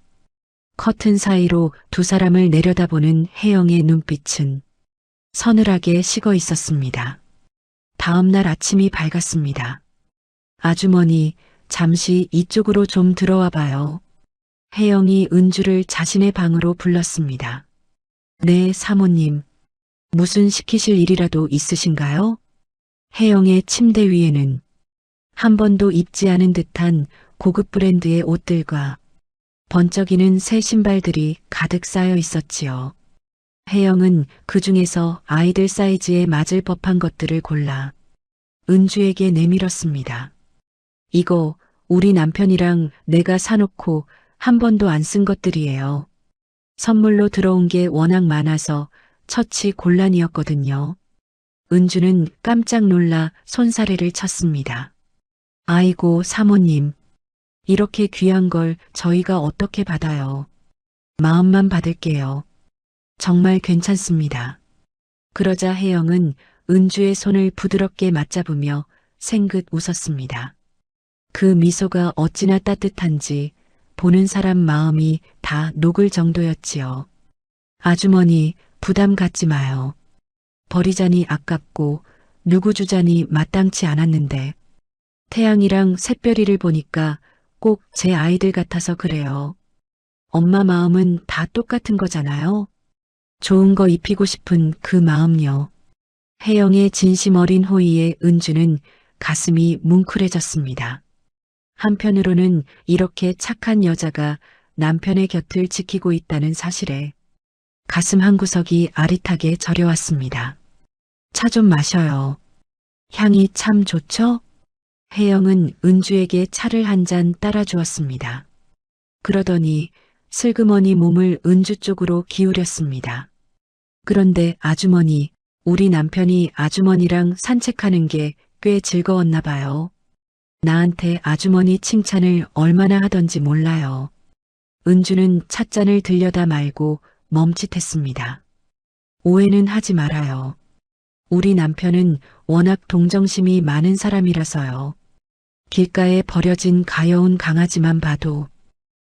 커튼 사이로 두 사람을 내려다보는 혜영의 눈빛은 서늘하게 식어 있었습니다. 다음 날 아침이 밝았습니다. 아주머니, 잠시 이쪽으로 좀 들어와 봐요. 혜영이 은주를 자신의 방으로 불렀습니다. 네, 사모님. 무슨 시키실 일이라도 있으신가요? 혜영의 침대 위에는 한 번도 입지 않은 듯한 고급 브랜드의 옷들과 번쩍이는 새 신발들이 가득 쌓여 있었지요. 혜영은 그 중에서 아이들 사이즈에 맞을 법한 것들을 골라 은주에게 내밀었습니다. 이거 우리 남편이랑 내가 사놓고 한 번도 안 쓴 것들이에요. 선물로 들어온 게 워낙 많아서 처치 곤란이었거든요. 은주는 깜짝 놀라 손사래를 쳤습니다. 아이고 사모님, 이렇게 귀한 걸 저희가 어떻게 받아요. 마음만 받을게요. 정말 괜찮습니다. 그러자 혜영은 은주의 손을 부드럽게 맞잡으며 생긋 웃었습니다. 그 미소가 어찌나 따뜻한지 보는 사람 마음이 다 녹을 정도였지요. 아주머니, 부담 갖지 마요. 버리자니 아깝고 누구 주자니 마땅치 않았는데 태양이랑 샛별이를 보니까 꼭 제 아이들 같아서 그래요. 엄마 마음은 다 똑같은 거잖아요. 좋은 거 입히고 싶은 그 마음요. 혜영의 진심 어린 호의에 은주는 가슴이 뭉클해졌습니다. 한편으로는 이렇게 착한 여자가 남편의 곁을 지키고 있다는 사실에 가슴 한구석이 아릿하게 저려왔습니다. 차 좀 마셔요. 향이 참 좋죠? 혜영은 은주에게 차를 한 잔 따라주었습니다. 그러더니 슬그머니 몸을 은주 쪽으로 기울였습니다. 그런데 아주머니, 우리 남편이 아주머니랑 산책하는 게 꽤 즐거웠나 봐요. 나한테 아주머니 칭찬을 얼마나 하던지 몰라요. 은주는 찻잔을 들여다 말고 멈칫했습니다. 오해는 하지 말아요. 우리 남편은 워낙 동정심이 많은 사람이라서요. 길가에 버려진 가여운 강아지만 봐도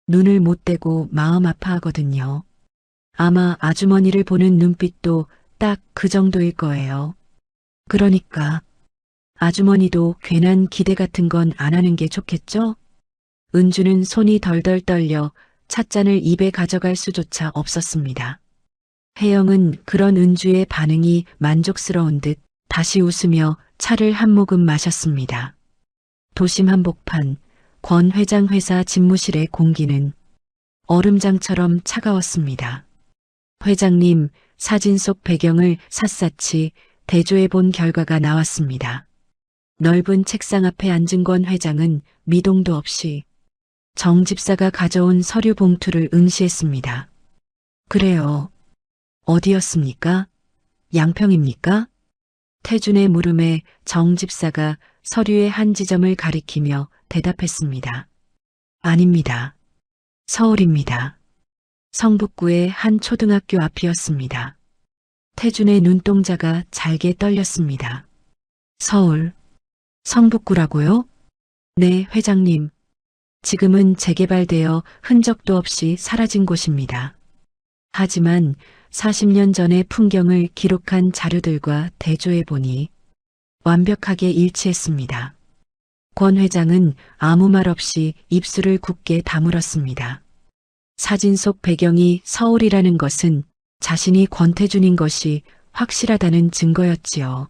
눈을 못 떼고 마음 아파하거든요. 아마 아주머니를 보는 눈빛도 딱 그 정도일 거예요. 그러니까 아주머니도 괜한 기대 같은 건 안 하는 게 좋겠죠? 은주는 손이 덜덜 떨려 찻잔을 입에 가져갈 수조차 없었습니다. 혜영은 그런 은주의 반응이 만족스러운 듯 다시 웃으며 차를 한 모금 마셨습니다. 도심 한복판 권 회장 회사 집무실의 공기는 얼음장처럼 차가웠습니다. 회장님, 사진 속 배경을 샅샅이 대조해 본 결과가 나왔습니다. 넓은 책상 앞에 앉은 권 회장은 미동도 없이 정 집사가 가져온 서류 봉투를 응시했습니다. 그래요. 어디였습니까? 양평입니까? 태준의 물음에 정 집사가 서류의 한 지점을 가리키며 대답했습니다. 아닙니다. 서울입니다. 성북구의 한 초등학교 앞이었습니다. 태준의 눈동자가 잘게 떨렸습니다. 서울, 성북구라고요? 네, 회장님. 지금은 재개발되어 흔적도 없이 사라진 곳입니다. 하지만 40년 전의 풍경을 기록한 자료들과 대조해 보니 완벽하게 일치했습니다. 권 회장은 아무 말 없이 입술을 굳게 다물었습니다. 사진 속 배경이 서울이라는 것은 자신이 권태준인 것이 확실하다는 증거였지요.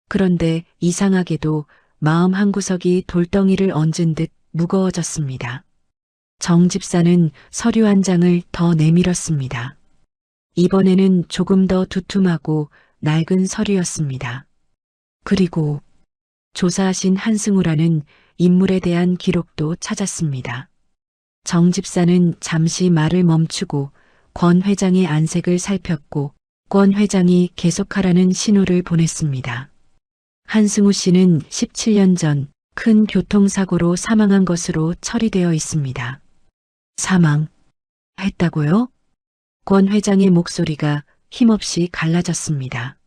그런데 이상하게도 마음 한구석이 돌덩이를 얹은 듯 무거워졌습니다. 정 집사는 서류 한 장을 더 내밀었습니다. 이번에는 조금 더 두툼하고 낡은 서류였습니다. 그리고 조사하신 한승우라는 인물에 대한 기록도 찾았습니다. 정 집사는 잠시 말을 멈추고 권 회장의 안색을 살폈고 권 회장이 계속하라는 신호를 보냈습니다. 한승우 씨는 17년 전 큰 교통사고로 사망한 것으로 처리되어 있습니다. 사망했다고요? 권 회장의 목소리가 힘없이 갈라졌습니다.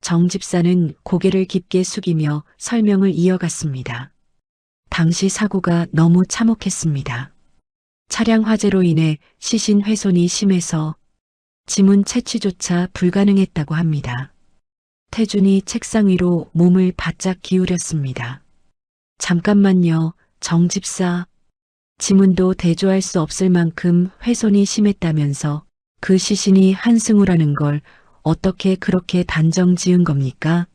정 집사는 고개를 깊게 숙이며 설명을 이어갔습니다. 당시 사고가 너무 참혹했습니다. 차량 화재로 인해 시신 훼손이 심해서 지문 채취조차 불가능했다고 합니다. 태준이 책상 위로 몸을 바짝 기울였습니다. 잠깐만요, 정 집사. 지문도 대조할 수 없을 만큼 훼손이 심했다면서 그 시신이 한승우라는 걸 어떻게 그렇게 단정 지은 겁니까?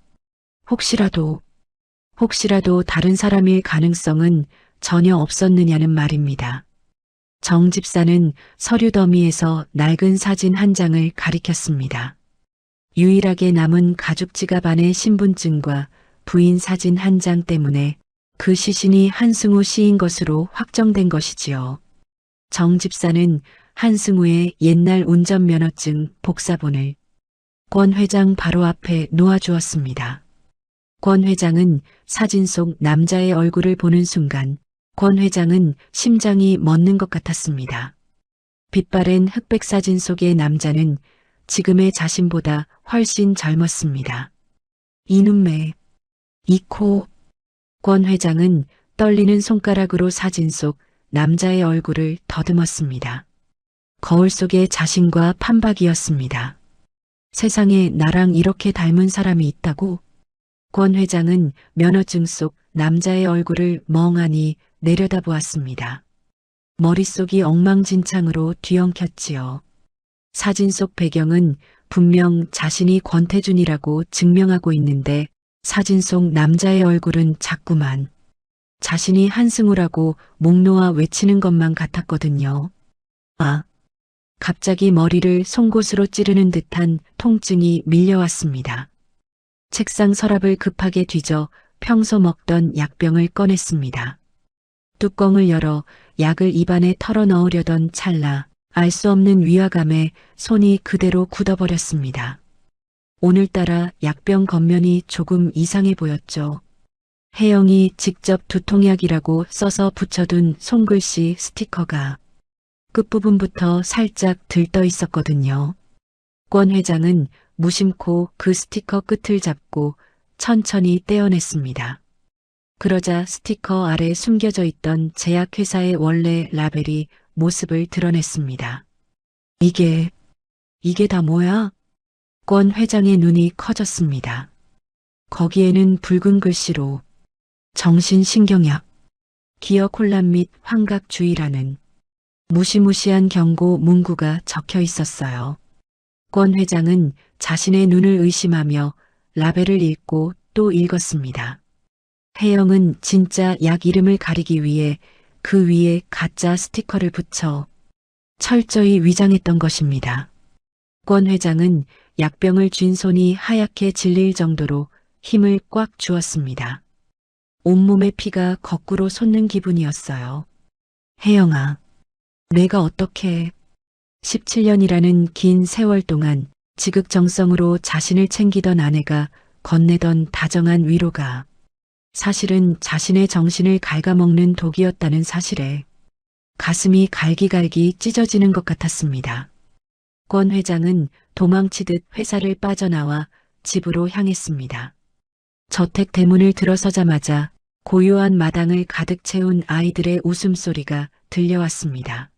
혹시라도 다른 사람일 가능성은 전혀 없었느냐는 말입니다. 정 집사는 서류 더미에서 낡은 사진 한 장을 가리켰습니다. 유일하게 남은 가죽 지갑 안의 신분증과 부인 사진 한 장 때문에 그 시신이 한승우 씨인 것으로 확정된 것이지요. 정 집사는 한승우의 옛날 운전면허증 복사본을 권 회장 바로 앞에 놓아주었습니다. 권 회장은 사진 속 남자의 얼굴을 보는 순간 권 회장은 심장이 멎는 것 같았습니다. 빛바랜 흑백 사진 속의 남자는 지금의 자신보다 훨씬 젊었습니다. 이 눈매, 이 코. 권 회장은 떨리는 손가락으로 사진 속 남자의 얼굴을 더듬었습니다. 거울 속의 자신과 판박이었습니다. 세상에 나랑 이렇게 닮은 사람이 있다고? 권 회장은 면허증 속 남자의 얼굴을 멍하니 내려다보았습니다. 머릿속이 엉망진창으로 뒤엉켰지요. 사진 속 배경은 분명 자신이 권태준이라고 증명하고 있는데 사진 속 남자의 얼굴은 자꾸만 자신이 한승우라고 목 놓아 외치는 것만 같았거든요. 갑자기 머리를 송곳으로 찌르는 듯한 통증이 밀려왔습니다. 책상 서랍을 급하게 뒤져 평소 먹던 약병을 꺼냈습니다. 뚜껑을 열어 약을 입안에 털어 넣으려던 찰나 알 수 없는 위화감에 손이 그대로 굳어버렸습니다. 오늘따라 약병 겉면이 조금 이상해 보였죠. 혜영이 직접 두통약이라고 써서 붙여둔 손글씨 스티커가 끝부분부터 살짝 들떠 있었거든요. 권 회장은 무심코 그 스티커 끝을 잡고 천천히 떼어냈습니다. 그러자 스티커 아래 숨겨져 있던 제약회사의 원래 라벨이 모습을 드러냈습니다. 이게 다 뭐야? 권 회장의 눈이 커졌습니다. 거기에는 붉은 글씨로 정신신경약, 기억 혼란 및 환각 주의라는 무시무시한 경고 문구가 적혀 있었어요. 권 회장은 자신의 눈을 의심하며 라벨을 읽고 또 읽었습니다. 혜영은 진짜 약 이름을 가리기 위해 그 위에 가짜 스티커를 붙여 철저히 위장했던 것입니다. 권 회장은 약병을 쥔 손이 하얗게 질릴 정도로 힘을 꽉 주었습니다. 온몸의 피가 거꾸로 솟는 기분이었어요. 혜영아, 내가 어떻게 17년이라는 긴 세월 동안 지극정성으로 자신을 챙기던 아내가 건네던 다정한 위로가 사실은 자신의 정신을 갉아먹는 독이었다는 사실에 가슴이 갈기갈기 찢어지는 것 같았습니다. 권 회장은 도망치듯 회사를 빠져나와 집으로 향했습니다. 저택 대문을 들어서자마자 고요한 마당을 가득 채운 아이들의 웃음소리가 들려왔습니다.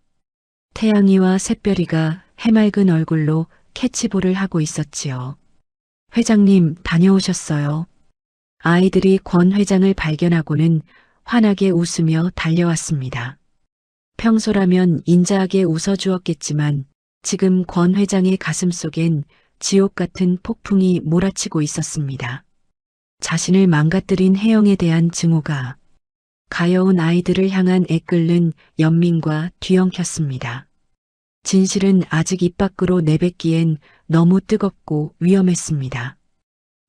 태양이와 샛별이가 해맑은 얼굴로 캐치볼을 하고 있었지요. 회장님, 다녀오셨어요. 아이들이 권 회장을 발견하고는 환하게 웃으며 달려왔습니다. 평소라면 인자하게 웃어주었겠지만 지금 권 회장의 가슴 속엔 지옥 같은 폭풍이 몰아치고 있었습니다. 자신을 망가뜨린 혜영에 대한 증오가 가여운 아이들을 향한 애끓는 연민과 뒤엉켰습니다. 진실은 아직 입 밖으로 내뱉기엔 너무 뜨겁고 위험했습니다.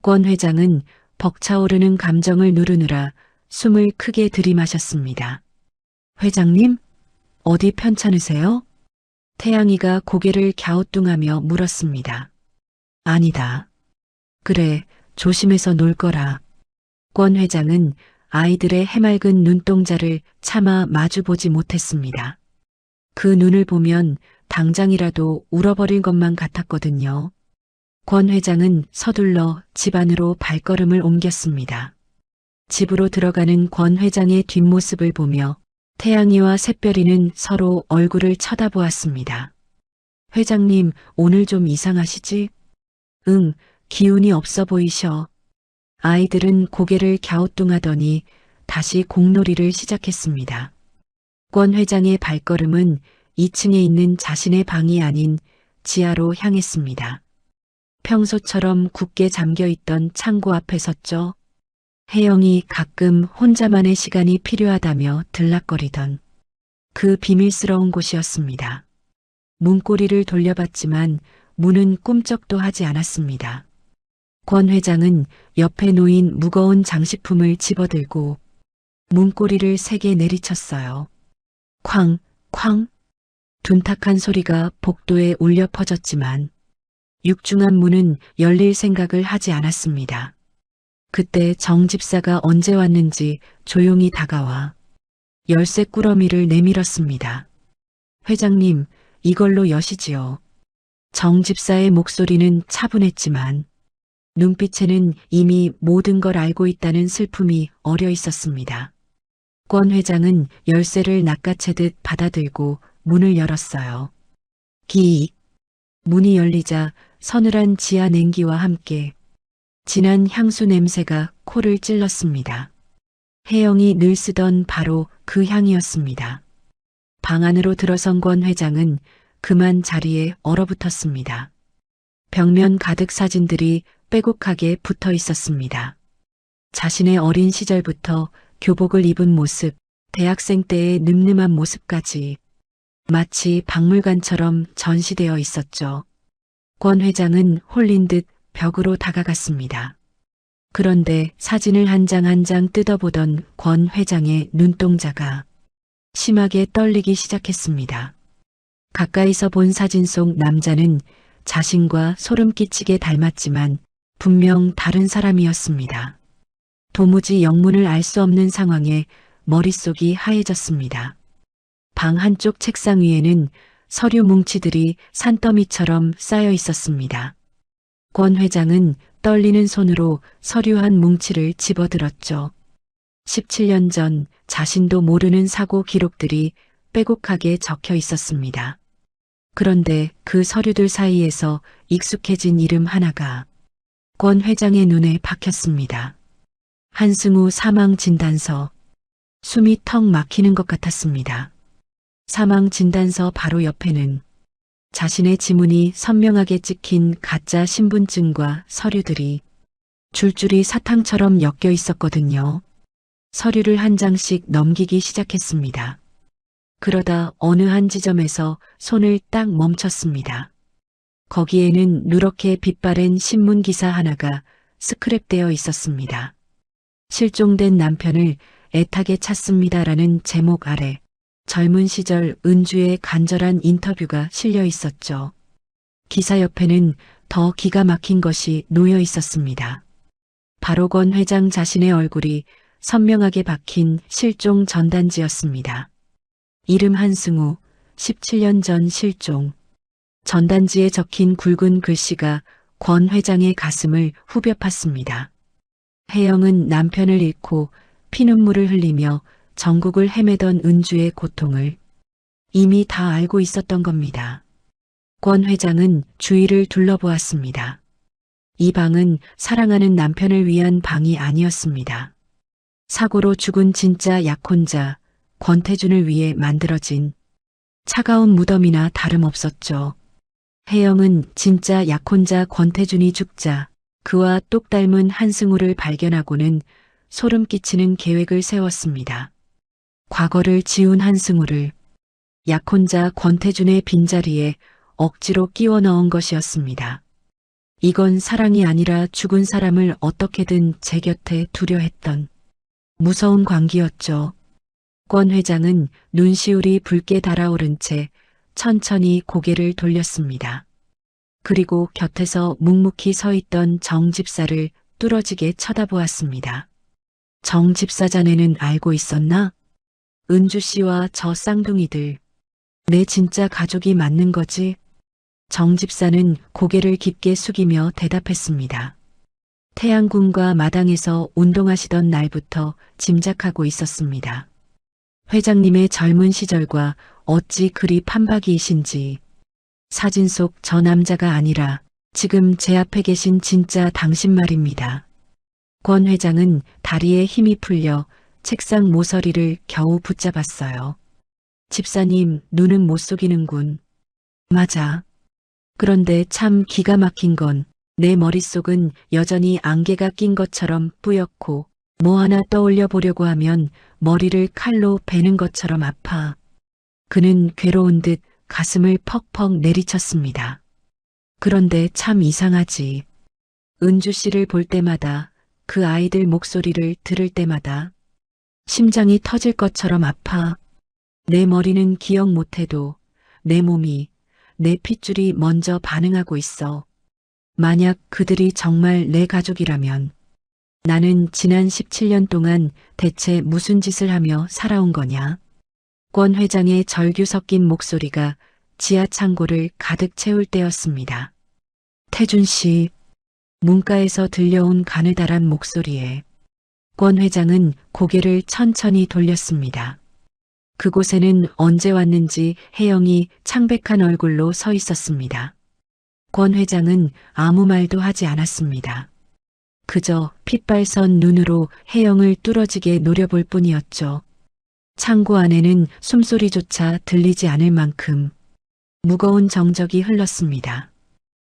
권 회장은 벅차오르는 감정을 누르느라 숨을 크게 들이마셨습니다. 회장님, 어디 편찮으세요? 태양이가 고개를 갸우뚱하며 물었습니다. 아니다. 그래, 조심해서 놀 거라. 권 회장은 아이들의 해맑은 눈동자를 차마 마주보지 못했습니다. 그 눈을 보면 당장이라도 울어버릴 것만 같았거든요. 권 회장은 서둘러 집 안으로 발걸음을 옮겼습니다. 집으로 들어가는 권 회장의 뒷모습을 보며 태양이와 샛별이는 서로 얼굴을 쳐다보았습니다. 회장님, 오늘 좀 이상하시지? 응, 기운이 없어 보이셔. 아이들은 고개를 갸우뚱하더니 다시 공놀이를 시작했습니다. 권 회장의 발걸음은 2층에 있는 자신의 방이 아닌 지하로 향했습니다. 평소처럼 굳게 잠겨있던 창고 앞에 섰죠. 혜영이 가끔 혼자만의 시간이 필요하다며 들락거리던 그 비밀스러운 곳이었습니다. 문고리를 돌려봤지만 문은 꿈쩍도 하지 않았습니다. 권 회장은 옆에 놓인 무거운 장식품을 집어들고 문고리를 세게 내리쳤어요. 쾅, 쾅. 둔탁한 소리가 복도에 울려 퍼졌지만 육중한 문은 열릴 생각을 하지 않았습니다. 그때 정 집사가 언제 왔는지 조용히 다가와 열쇠 꾸러미를 내밀었습니다. 회장님, 이걸로 여시지요. 정 집사의 목소리는 차분했지만 눈빛에는 이미 모든 걸 알고 있다는 슬픔이 어려 있었습니다. 권 회장은 열쇠를 낚아채듯 받아들고 문을 열었어요. 기익. 문이 열리자 서늘한 지하 냉기와 함께 진한 향수 냄새가 코를 찔렀습니다. 혜영이 늘 쓰던 바로 그 향이었습니다. 방 안으로 들어선 권 회장은 그만 자리에 얼어붙었습니다. 벽면 가득 사진들이 빼곡하게 붙어 있었습니다. 자신의 어린 시절부터 교복을 입은 모습, 대학생 때의 늠름한 모습까지 마치 박물관처럼 전시되어 있었죠. 권 회장은 홀린 듯 벽으로 다가갔습니다. 그런데 사진을 한 장 한 장 뜯어보던 권 회장의 눈동자가 심하게 떨리기 시작했습니다. 가까이서 본 사진 속 남자는 자신과 소름 끼치게 닮았지만 분명 다른 사람이었습니다. 도무지 영문을 알 수 없는 상황에 머릿속이 하얘졌습니다. 방 한쪽 책상 위에는 서류 뭉치들이 산더미처럼 쌓여 있었습니다. 권 회장은 떨리는 손으로 서류 한 뭉치를 집어들었죠. 17년 전 자신도 모르는 사고 기록들이 빼곡하게 적혀 있었습니다. 그런데 그 서류들 사이에서 익숙해진 이름 하나가 권 회장의 눈에 박혔습니다. 한승우 사망 진단서. 숨이 턱 막히는 것 같았습니다. 사망 진단서 바로 옆에는 자신의 지문이 선명하게 찍힌 가짜 신분증과 서류들이 줄줄이 사탕처럼 엮여 있었거든요. 서류를 한 장씩 넘기기 시작했습니다. 그러다 어느 한 지점에서 손을 딱 멈췄습니다. 거기에는 누렇게 빛바랜 신문 기사 하나가 스크랩되어 있었습니다. 실종된 남편을 애타게 찾습니다라는 제목 아래 젊은 시절 은주의 간절한 인터뷰가 실려 있었죠. 기사 옆에는 더 기가 막힌 것이 놓여 있었습니다. 바로 권 회장 자신의 얼굴이 선명하게 박힌 실종 전단지였습니다. 이름 한승우, 17년 전 실종. 전단지에 적힌 굵은 글씨가 권 회장의 가슴을 후벼 팠습니다. 혜영은 남편을 잃고 피눈물을 흘리며 전국을 헤매던 은주의 고통을 이미 다 알고 있었던 겁니다. 권 회장은 주위를 둘러보았습니다. 이 방은 사랑하는 남편을 위한 방이 아니었습니다. 사고로 죽은 진짜 약혼자 권태준을 위해 만들어진 차가운 무덤이나 다름없었죠. 혜영은 진짜 약혼자 권태준이 죽자 그와 똑 닮은 한승우를 발견하고는 소름 끼치는 계획을 세웠습니다. 과거를 지운 한승우를 약혼자 권태준의 빈자리에 억지로 끼워 넣은 것이었습니다. 이건 사랑이 아니라 죽은 사람을 어떻게든 제 곁에 두려 했던 무서운 광기였죠. 권 회장은 눈시울이 붉게 달아오른 채 천천히 고개를 돌렸습니다. 그리고 곁에서 묵묵히 서 있던 정 집사를 뚫어지게 쳐다보았습니다. 정 집사 자네는 알고 있었나? 은주 씨와 저 쌍둥이들. 내 진짜 가족이 맞는 거지? 정 집사는 고개를 깊게 숙이며 대답했습니다. 태양궁과 마당에서 운동하시던 날부터 짐작하고 있었습니다. 회장님의 젊은 시절과 어찌 그리 판박이이신지. 사진 속 저 남자가 아니라 지금 제 앞에 계신 진짜 당신 말입니다. 권 회장은 다리에 힘이 풀려 책상 모서리를 겨우 붙잡았어요. 집사님, 눈은 못 속이는군. 맞아. 그런데 참 기가 막힌 건 내 머릿속은 여전히 안개가 낀 것처럼 뿌옇고 뭐 하나 떠올려 보려고 하면 머리를 칼로 베는 것처럼 아파. 그는 괴로운 듯 가슴을 퍽퍽 내리쳤습니다. 그런데 참 이상하지. 은주 씨를 볼 때마다, 그 아이들 목소리를 들을 때마다 심장이 터질 것처럼 아파. 내 머리는 기억 못해도 내 몸이, 내 핏줄이 먼저 반응하고 있어. 만약 그들이 정말 내 가족이라면 나는 지난 17년 동안 대체 무슨 짓을 하며 살아온 거냐? 권 회장의 절규 섞인 목소리가 지하 창고를 가득 채울 때였습니다. 태준 씨, 문가에서 들려온 가느다란 목소리에 권 회장은 고개를 천천히 돌렸습니다. 그곳에는 언제 왔는지 혜영이 창백한 얼굴로 서 있었습니다. 권 회장은 아무 말도 하지 않았습니다. 그저 핏발선 눈으로 혜영을 뚫어지게 노려볼 뿐이었죠. 창고 안에는 숨소리조차 들리지 않을 만큼 무거운 정적이 흘렀습니다.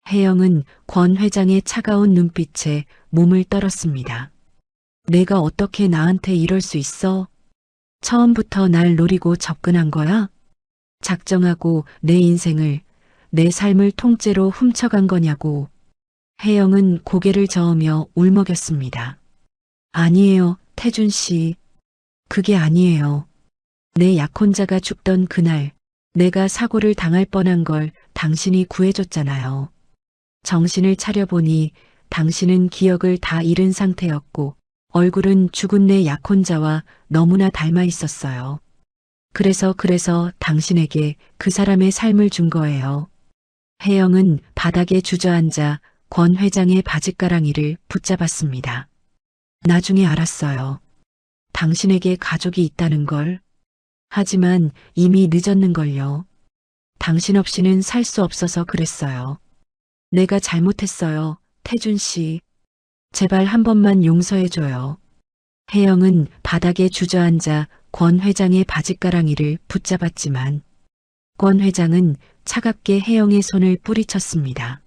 혜영은 권 회장의 차가운 눈빛에 몸을 떨었습니다. 내가 어떻게 나한테 이럴 수 있어? 처음부터 날 노리고 접근한 거야? 작정하고 내 인생을, 내 삶을 통째로 훔쳐간 거냐고. 혜영은 고개를 저으며 울먹였습니다. 아니에요, 태준 씨. 그게 아니에요. 내 약혼자가 죽던 그날, 내가 사고를 당할 뻔한 걸 당신이 구해줬잖아요. 정신을 차려보니 당신은 기억을 다 잃은 상태였고 얼굴은 죽은 내 약혼자와 너무나 닮아 있었어요. 그래서 당신에게 그 사람의 삶을 준 거예요. 혜영은 바닥에 주저앉아 권 회장의 바짓가랑이를 붙잡았습니다. 나중에 알았어요. 당신에게 가족이 있다는 걸. 하지만 이미 늦었는걸요. 당신 없이는 살 수 없어서 그랬어요. 내가 잘못했어요, 태준 씨. 제발 한 번만 용서해줘요. 혜영은 바닥에 주저앉아 권 회장의 바짓가랑이를 붙잡았지만 권 회장은 차갑게 혜영의 손을 뿌리쳤습니다.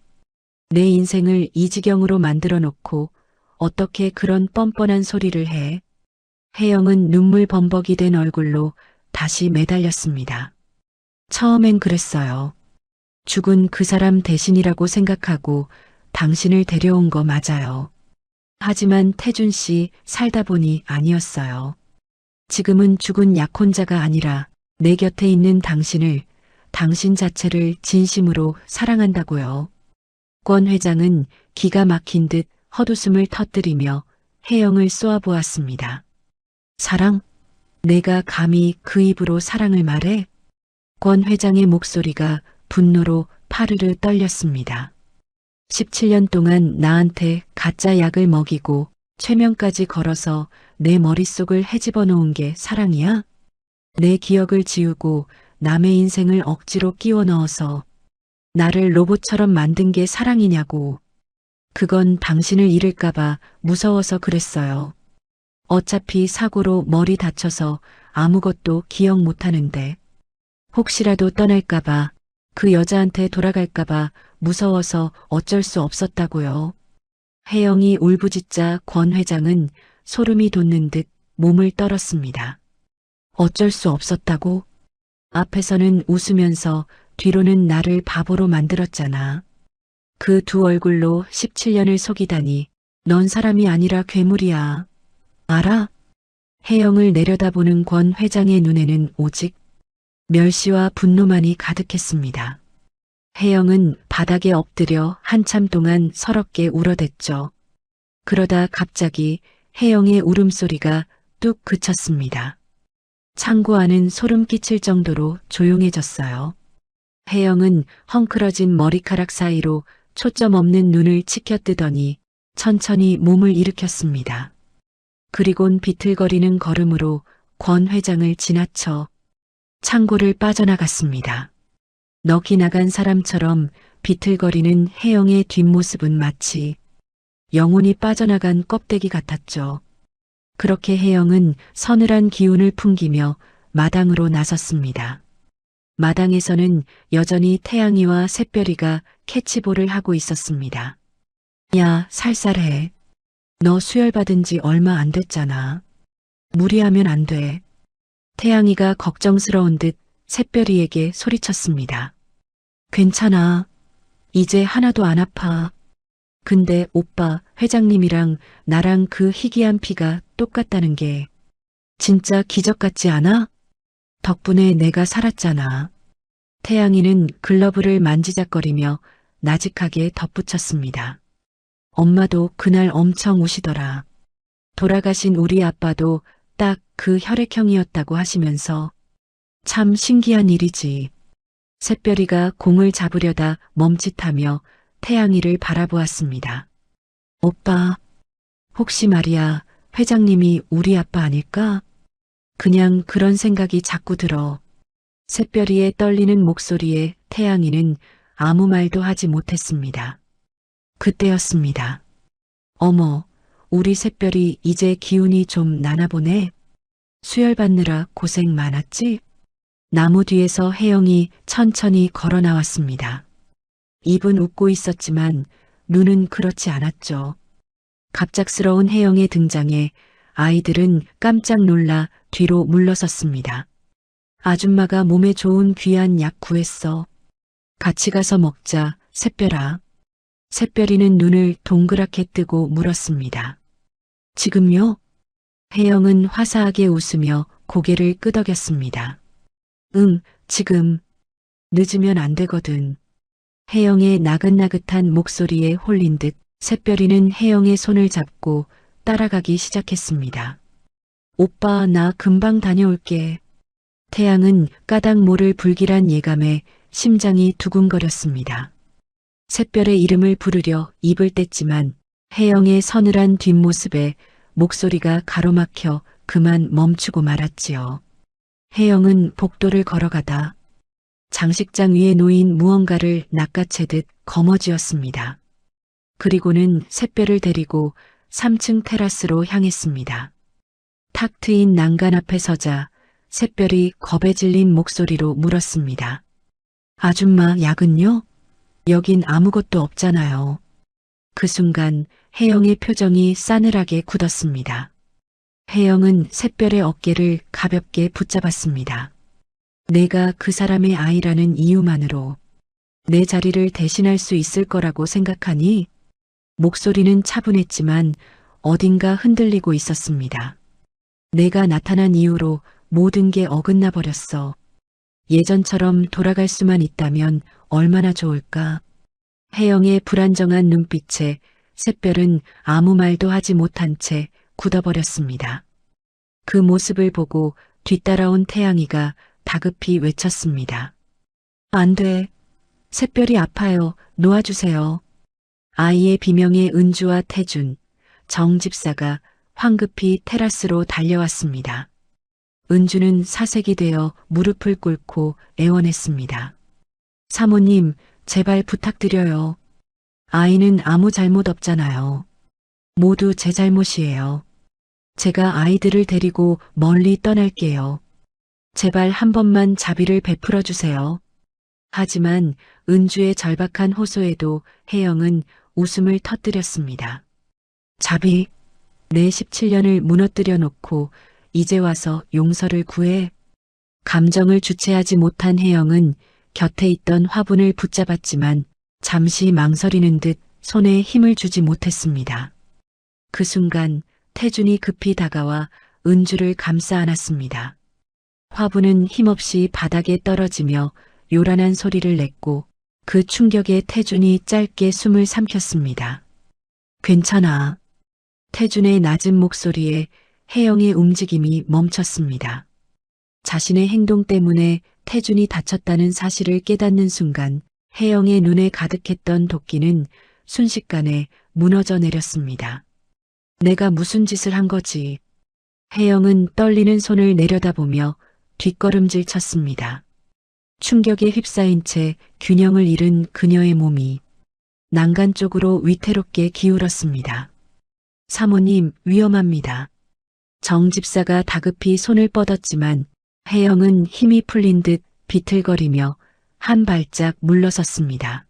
내 인생을 이 지경으로 만들어 놓고 어떻게 그런 뻔뻔한 소리를 해? 혜영은 눈물 범벅이 된 얼굴로 다시 매달렸습니다. 처음엔 그랬어요. 죽은 그 사람 대신이라고 생각하고 당신을 데려온 거 맞아요. 하지만 태준 씨 살다 보니 아니었어요. 지금은 죽은 약혼자가 아니라 내 곁에 있는 당신을, 당신 자체를 진심으로 사랑한다고요. 권 회장은 기가 막힌 듯 헛웃음을 터뜨리며 혜영을 쏘아보았습니다. 사랑? 내가 감히 그 입으로 사랑을 말해? 권 회장의 목소리가 분노로 파르르 떨렸습니다. 17년 동안 나한테 가짜 약을 먹이고 최면까지 걸어서 내 머릿속을 헤집어 놓은 게 사랑이야? 내 기억을 지우고 남의 인생을 억지로 끼워 넣어서 나를 로봇처럼 만든 게 사랑이냐고. 그건 당신을 잃을까봐 무서워서 그랬어요. 어차피 사고로 머리 다쳐서 아무것도 기억 못하는데 혹시라도 떠날까봐, 그 여자한테 돌아갈까봐 무서워서 어쩔 수 없었다고요. 혜영이 울부짖자 권 회장은 소름이 돋는 듯 몸을 떨었습니다. 어쩔 수 없었다고? 앞에서는 웃으면서 뒤로는 나를 바보로 만들었잖아. 그 두 얼굴로 17년을 속이다니 넌 사람이 아니라 괴물이야. 알아? 혜영을 내려다보는 권 회장의 눈에는 오직 멸시와 분노만이 가득했습니다. 혜영은 바닥에 엎드려 한참 동안 서럽게 울어댔죠. 그러다 갑자기 혜영의 울음소리가 뚝 그쳤습니다. 창고 안은 소름 끼칠 정도로 조용해졌어요. 혜영은 헝클어진 머리카락 사이로 초점 없는 눈을 치켜뜨더니 천천히 몸을 일으켰습니다. 그리곤 비틀거리는 걸음으로 권 회장을 지나쳐 창고를 빠져나갔습니다. 넋이 나간 사람처럼 비틀거리는 혜영의 뒷모습은 마치 영혼이 빠져나간 껍데기 같았죠. 그렇게 혜영은 서늘한 기운을 풍기며 마당으로 나섰습니다. 마당에서는 여전히 태양이와 샛별이가 캐치볼을 하고 있었습니다. 야, 살살해. 너 수혈받은 지 얼마 안 됐잖아. 무리하면 안 돼. 태양이가 걱정스러운 듯 샛별이에게 소리쳤습니다. 괜찮아. 이제 하나도 안 아파. 근데 오빠, 회장님이랑 나랑 그 희귀한 피가 똑같다는 게 진짜 기적 같지 않아? 덕분에 내가 살았잖아. 태양이는 글러브를 만지작거리며 나직하게 덧붙였습니다. 엄마도 그날 엄청 우시더라. 돌아가신 우리 아빠도 딱 그 혈액형이었다고 하시면서 참 신기한 일이지. 샛별이가 공을 잡으려다 멈칫하며 태양이를 바라보았습니다. 오빠, 혹시 말이야, 회장님이 우리 아빠 아닐까? 그냥 그런 생각이 자꾸 들어. 샛별이의 떨리는 목소리에 태양이는 아무 말도 하지 못했습니다. 그때였습니다. 어머, 우리 샛별이 이제 기운이 좀 나나 보네. 수혈받느라 고생 많았지? 나무 뒤에서 혜영이 천천히 걸어 나왔습니다. 입은 웃고 있었지만 눈은 그렇지 않았죠. 갑작스러운 혜영의 등장에 아이들은 깜짝 놀라 뒤로 물러섰습니다. 아줌마가 몸에 좋은 귀한 약 구했어. 같이 가서 먹자, 샛별아. 샛별이는 눈을 동그랗게 뜨고 물었습니다. 지금요? 혜영은 화사하게 웃으며 고개를 끄덕였습니다. 응, 지금. 늦으면 안 되거든. 혜영의 나긋나긋한 목소리에 홀린 듯 샛별이는 혜영의 손을 잡고 따라가기 시작했습니다. 오빠, 나 금방 다녀올게. 태양은 까닭 모를 불길한 예감에 심장이 두근거렸습니다. 샛별의 이름을 부르려 입을 뗐지만 혜영의 서늘한 뒷모습에 목소리가 가로막혀 그만 멈추고 말았지요. 혜영은 복도를 걸어가다 장식장 위에 놓인 무언가를 낚아채듯 거머쥐었습니다. 그리고는 샛별을 데리고 3층 테라스로 향했습니다. 탁 트인 난간 앞에 서자 샛별이 겁에 질린 목소리로 물었습니다. 아줌마, 약은요? 여긴 아무것도 없잖아요. 그 순간 혜영의 표정이 싸늘하게 굳었습니다. 혜영은 샛별의 어깨를 가볍게 붙잡았습니다. 내가 그 사람의 아이라는 이유만으로 내 자리를 대신할 수 있을 거라고 생각하니? 목소리는 차분했지만 어딘가 흔들리고 있었습니다. 내가 나타난 이유로 모든 게 어긋나 버렸어. 예전처럼 돌아갈 수만 있다면 얼마나 좋을까? 혜영의 불안정한 눈빛에 샛별은 아무 말도 하지 못한 채 굳어버렸습니다. 그 모습을 보고 뒤따라온 태양이가 다급히 외쳤습니다. 안 돼. 샛별이 아파요. 놓아주세요. 아이의 비명에 은주와 태준, 정 집사가 황급히 테라스로 달려왔습니다. 은주는 사색이 되어 무릎을 꿇고 애원했습니다. 사모님, 제발 부탁드려요. 아이는 아무 잘못 없잖아요. 모두 제 잘못이에요. 제가 아이들을 데리고 멀리 떠날게요. 제발 한 번만 자비를 베풀어 주세요. 하지만 은주의 절박한 호소에도 혜영은 웃음을 터뜨렸습니다. 자비, 내 17년을 무너뜨려 놓고 이제 와서 용서를 구해. 감정을 주체하지 못한 혜영은 곁에 있던 화분을 붙잡았지만 잠시 망설이는 듯 손에 힘을 주지 못했습니다. 그 순간 태준이 급히 다가와 은주를 감싸 안았습니다. 화분은 힘없이 바닥에 떨어지며 요란한 소리를 냈고 그 충격에 태준이 짧게 숨을 삼켰습니다. 괜찮아. 태준의 낮은 목소리에 혜영의 움직임이 멈췄습니다. 자신의 행동 때문에 태준이 다쳤다는 사실을 깨닫는 순간 혜영의 눈에 가득했던 도끼는 순식간에 무너져 내렸습니다. 내가 무슨 짓을 한 거지? 혜영은 떨리는 손을 내려다보며 뒷걸음질 쳤습니다. 충격에 휩싸인 채 균형을 잃은 그녀의 몸이 난간 쪽으로 위태롭게 기울었습니다. 사모님, 위험합니다. 정 집사가 다급히 손을 뻗었지만 혜영은 힘이 풀린 듯 비틀거리며 한 발짝 물러섰습니다.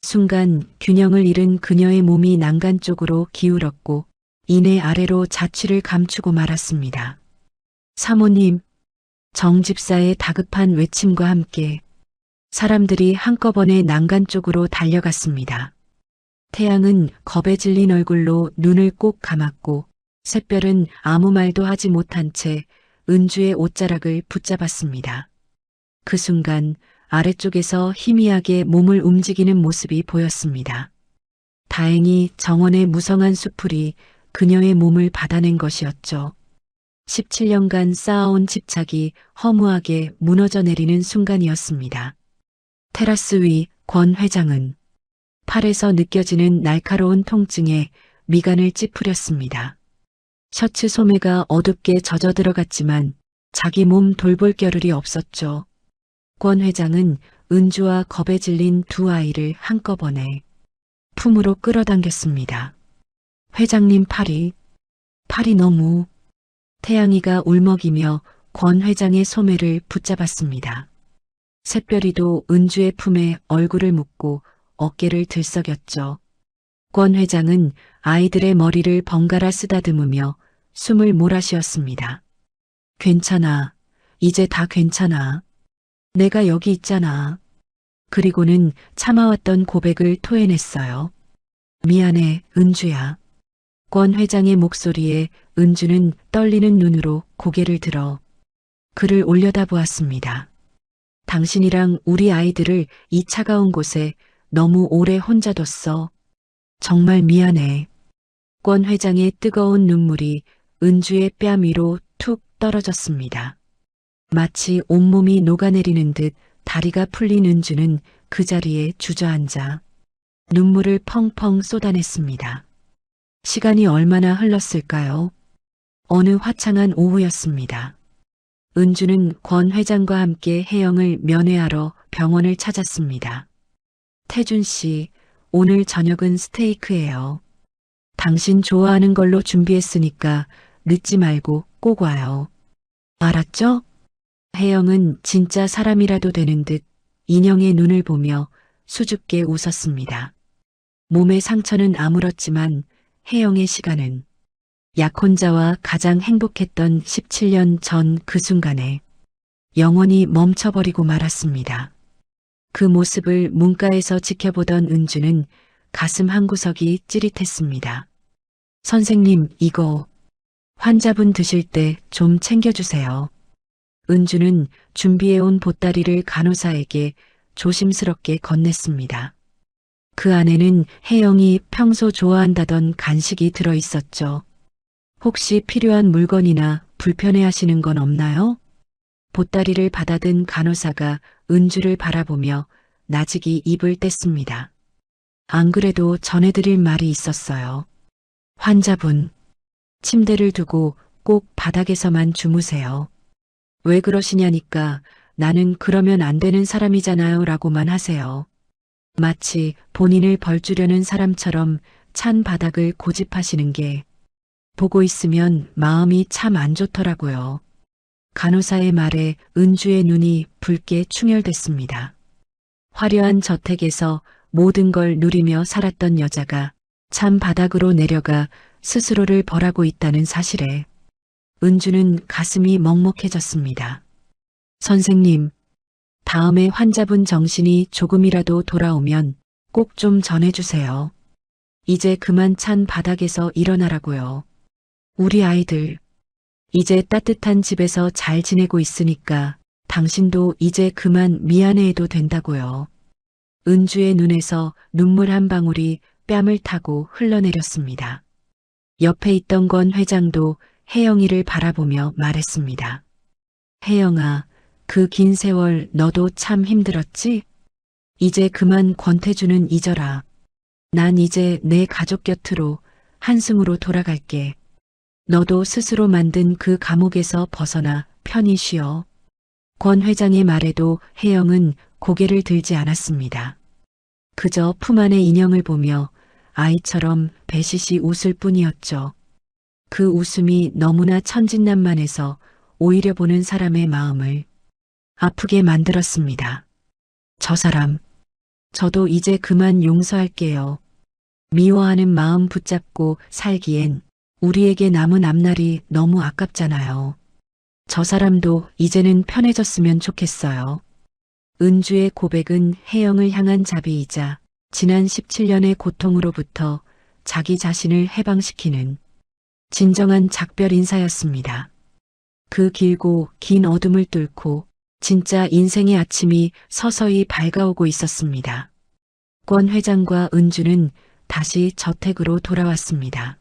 순간 균형을 잃은 그녀의 몸이 난간 쪽으로 기울었고 이내 아래로 자취를 감추고 말았습니다. 사모님, 정 집사의 다급한 외침과 함께 사람들이 한꺼번에 난간 쪽으로 달려갔습니다. 태양은 겁에 질린 얼굴로 눈을 꼭 감았고 샛별은 아무 말도 하지 못한 채 은주의 옷자락을 붙잡았습니다. 그 순간 아래쪽에서 희미하게 몸을 움직이는 모습이 보였습니다. 다행히 정원의 무성한 수풀이 그녀의 몸을 받아낸 것이었죠. 17년간 쌓아온 집착이 허무하게 무너져 내리는 순간이었습니다. 테라스 위 권 회장은 팔에서 느껴지는 날카로운 통증에 미간을 찌푸렸습니다. 셔츠 소매가 어둡게 젖어 들어갔지만 자기 몸 돌볼 겨를이 없었죠. 권 회장은 은주와 겁에 질린 두 아이를 한꺼번에 품으로 끌어당겼습니다. 회장님 팔이 너무... 태양이가 울먹이며 권 회장의 소매를 붙잡았습니다. 샛별이도 은주의 품에 얼굴을 묻고 어깨를 들썩였죠. 권 회장은 아이들의 머리를 번갈아 쓰다듬으며 숨을 몰아쉬었습니다. 괜찮아. 이제 다 괜찮아. 내가 여기 있잖아. 그리고는 참아왔던 고백을 토해냈어요. 미안해, 은주야. 권 회장의 목소리에 은주는 떨리는 눈으로 고개를 들어 그를 올려다보았습니다. 당신이랑 우리 아이들을 이 차가운 곳에 너무 오래 혼자 뒀어. 정말 미안해. 권 회장의 뜨거운 눈물이 은주의 뺨 위로 툭 떨어졌습니다. 마치 온몸이 녹아내리는 듯 다리가 풀린 은주는 그 자리에 주저앉아 눈물을 펑펑 쏟아냈습니다. 시간이 얼마나 흘렀을까요? 어느 화창한 오후였습니다. 은주는 권 회장과 함께 혜영을 면회하러 병원을 찾았습니다. 태준 씨, 오늘 저녁은 스테이크예요. 당신 좋아하는 걸로 준비했으니까 늦지 말고 꼭 와요. 알았죠? 혜영은 진짜 사람이라도 되는 듯 인형의 눈을 보며 수줍게 웃었습니다. 몸의 상처는 아물었지만 혜영의 시간은 약혼자와 가장 행복했던 17년 전 그 순간에 영원히 멈춰버리고 말았습니다. 그 모습을 문가에서 지켜보던 은주는 가슴 한구석이 찌릿했습니다. 선생님, 이거 환자분 드실 때 좀 챙겨주세요. 은주는 준비해온 보따리를 간호사에게 조심스럽게 건넸습니다. 그 안에는 혜영이 평소 좋아한다던 간식이 들어있었죠. 혹시 필요한 물건이나 불편해하시는 건 없나요? 보따리를 받아든 간호사가 은주를 바라보며 나직이 입을 뗐습니다. 안 그래도 전해드릴 말이 있었어요. 환자분, 침대를 두고 꼭 바닥에서만 주무세요. 왜 그러시냐니까 나는 그러면 안 되는 사람이잖아요 라고만 하세요. 마치 본인을 벌주려는 사람처럼 찬 바닥을 고집하시는 게 보고 있으면 마음이 참 안 좋더라고요. 간호사의 말에 은주의 눈이 붉게 충혈됐습니다. 화려한 저택에서 모든 걸 누리며 살았던 여자가 찬 바닥으로 내려가 스스로를 벌하고 있다는 사실에 은주는 가슴이 먹먹해졌습니다. 선생님, 다음에 환자분 정신이 조금이라도 돌아오면 꼭 좀 전해주세요. 이제 그만 찬 바닥에서 일어나라고요. 우리 아이들, 이제 따뜻한 집에서 잘 지내고 있으니까 당신도 이제 그만 미안해해도 된다고요. 은주의 눈에서 눈물 한 방울이 뺨을 타고 흘러내렸습니다. 옆에 있던 권 회장도 혜영이를 바라보며 말했습니다. 혜영아, 그 긴 세월 너도 참 힘들었지? 이제 그만 권태주는 잊어라. 난 이제 내 가족 곁으로 한승으로 돌아갈게. 너도 스스로 만든 그 감옥에서 벗어나 편히 쉬어. 권 회장의 말에도 혜영은 고개를 들지 않았습니다. 그저 품 안의 인형을 보며 아이처럼 배시시 웃을 뿐이었죠. 그 웃음이 너무나 천진난만해서 오히려 보는 사람의 마음을 아프게 만들었습니다. 저 사람, 저도 이제 그만 용서할게요. 미워하는 마음 붙잡고 살기엔 우리에게 남은 앞날이 너무 아깝잖아요. 저 사람도 이제는 편해졌으면 좋겠어요. 은주의 고백은 혜영을 향한 자비이자 지난 17년의 고통으로부터 자기 자신을 해방시키는 진정한 작별 인사였습니다. 그 길고 긴 어둠을 뚫고 진짜 인생의 아침이 서서히 밝아오고 있었습니다. 권 회장과 은주는 다시 저택으로 돌아왔습니다.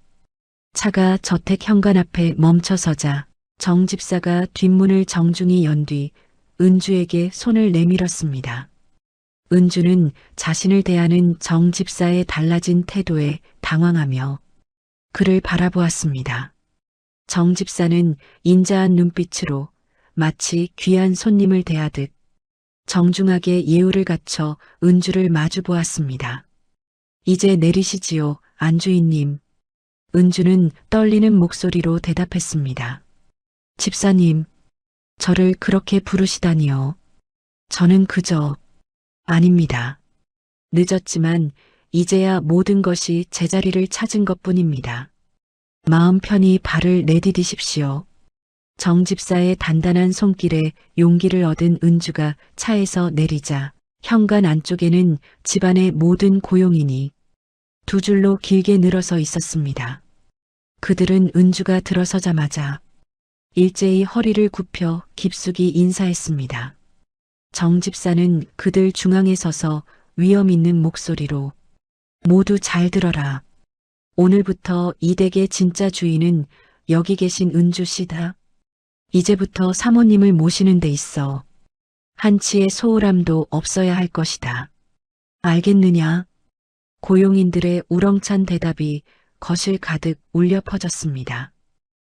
차가 저택 현관 앞에 멈춰서자 정 집사가 뒷문을 정중히 연 뒤 은주에게 손을 내밀었습니다. 은주는 자신을 대하는 정 집사의 달라진 태도에 당황하며 그를 바라보았습니다. 정 집사는 인자한 눈빛으로 마치 귀한 손님을 대하듯 정중하게 예우를 갖춰 은주를 마주 보았습니다. 이제 내리시지요, 안주인님. 은주는 떨리는 목소리로 대답했습니다. 집사님, 저를 그렇게 부르시다니요. 저는 그저 아닙니다. 늦었지만 이제야 모든 것이 제자리를 찾은 것뿐입니다. 마음 편히 발을 내디디십시오. 정 집사의 단단한 손길에 용기를 얻은 은주가 차에서 내리자 현관 안쪽에는 집안의 모든 고용인이 두 줄로 길게 늘어서 있었습니다. 그들은 은주가 들어서자마자 일제히 허리를 굽혀 깊숙이 인사했습니다. 정 집사는 그들 중앙에 서서 위엄 있는 목소리로 모두 잘 들어라. 오늘부터 이 댁의 진짜 주인은 여기 계신 은주 씨다. 이제부터 사모님을 모시는 데 있어 한치의 소홀함도 없어야 할 것이다. 알겠느냐? 고용인들의 우렁찬 대답이 거실 가득 울려 퍼졌습니다.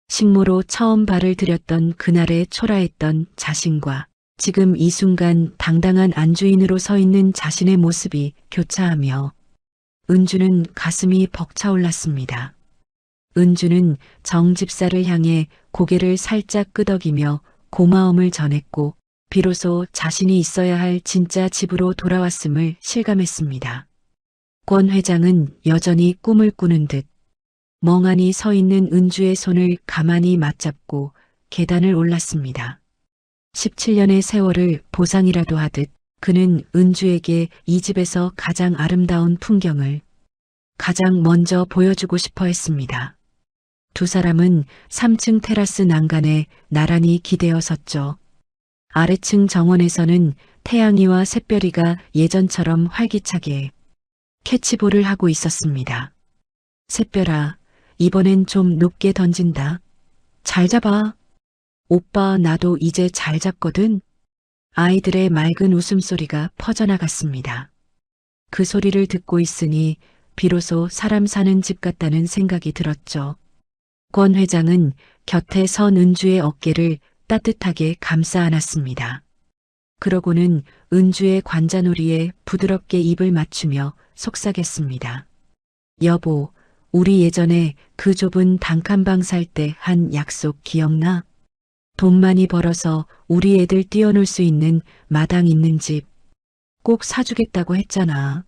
식모로 처음 발을 들였던 그날의 초라했던 자신과 지금 이 순간 당당한 안주인으로 서 있는 자신의 모습이 교차하며 은주는 가슴이 벅차올랐습니다. 은주는 정 집사를 향해 고개를 살짝 끄덕이며 고마움을 전했고 비로소 자신이 있어야 할 진짜 집으로 돌아왔음을 실감했습니다. 권 회장은 여전히 꿈을 꾸는 듯 멍하니 서 있는 은주의 손을 가만히 맞잡고 계단을 올랐습니다. 17년의 세월을 보상이라도 하듯 그는 은주에게 이 집에서 가장 아름다운 풍경을 가장 먼저 보여주고 싶어 했습니다. 두 사람은 3층 테라스 난간에 나란히 기대어 섰죠. 아래층 정원에서는 태양이와 샛별이가 예전처럼 활기차게 캐치볼을 하고 있었습니다. 샛별아, 이번엔 좀 높게 던진다. 잘 잡아. 오빠, 나도 이제 잘 잡거든. 아이들의 맑은 웃음소리가 퍼져나갔습니다. 그 소리를 듣고 있으니 비로소 사람 사는 집 같다는 생각이 들었죠. 권 회장은 곁에 선 은주의 어깨를 따뜻하게 감싸 안았습니다. 그러고는 은주의 관자놀이에 부드럽게 입을 맞추며 속삭였습니다. 여보, 우리 예전에 그 좁은 단칸방 살 때 한 약속 기억나? 돈 많이 벌어서 우리 애들 뛰어놀 수 있는 마당 있는 집 꼭 사주겠다고 했잖아.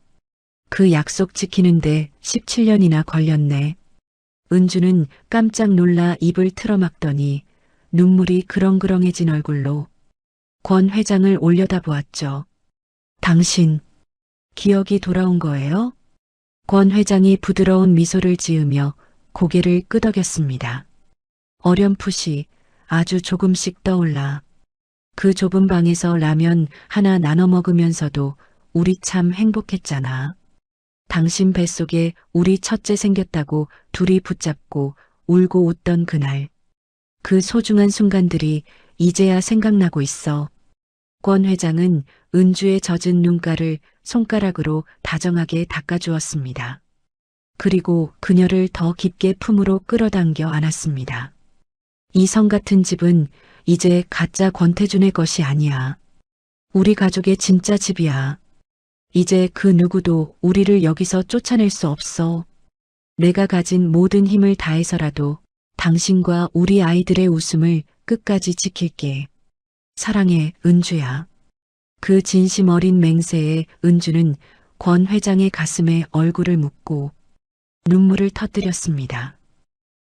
그 약속 지키는데 17년이나 걸렸네. 은주는 깜짝 놀라 입을 틀어막더니 눈물이 그렁그렁해진 얼굴로 권 회장을 올려다보았죠. 당신, 기억이 돌아온 거예요? 권 회장이 부드러운 미소를 지으며 고개를 끄덕였습니다. 어렴풋이 아주 조금씩 떠올라. 그 좁은 방에서 라면 하나 나눠 먹으면서도 우리 참 행복했잖아. 당신 뱃속에 우리 첫째 생겼다고 둘이 붙잡고 울고 웃던 그날. 그 소중한 순간들이 이제야 생각나고 있어. 권 회장은 은주의 젖은 눈가를 손가락으로 다정하게 닦아주었습니다. 그리고 그녀를 더 깊게 품으로 끌어당겨 안았습니다. 이 성 같은 집은 이제 가짜 권태준의 것이 아니야. 우리 가족의 진짜 집이야. 이제 그 누구도 우리를 여기서 쫓아낼 수 없어. 내가 가진 모든 힘을 다해서라도 당신과 우리 아이들의 웃음을 끝까지 지킬게. 사랑해, 은주야. 그 진심 어린 맹세에 은주는 권 회장의 가슴에 얼굴을 묻고 눈물을 터뜨렸습니다.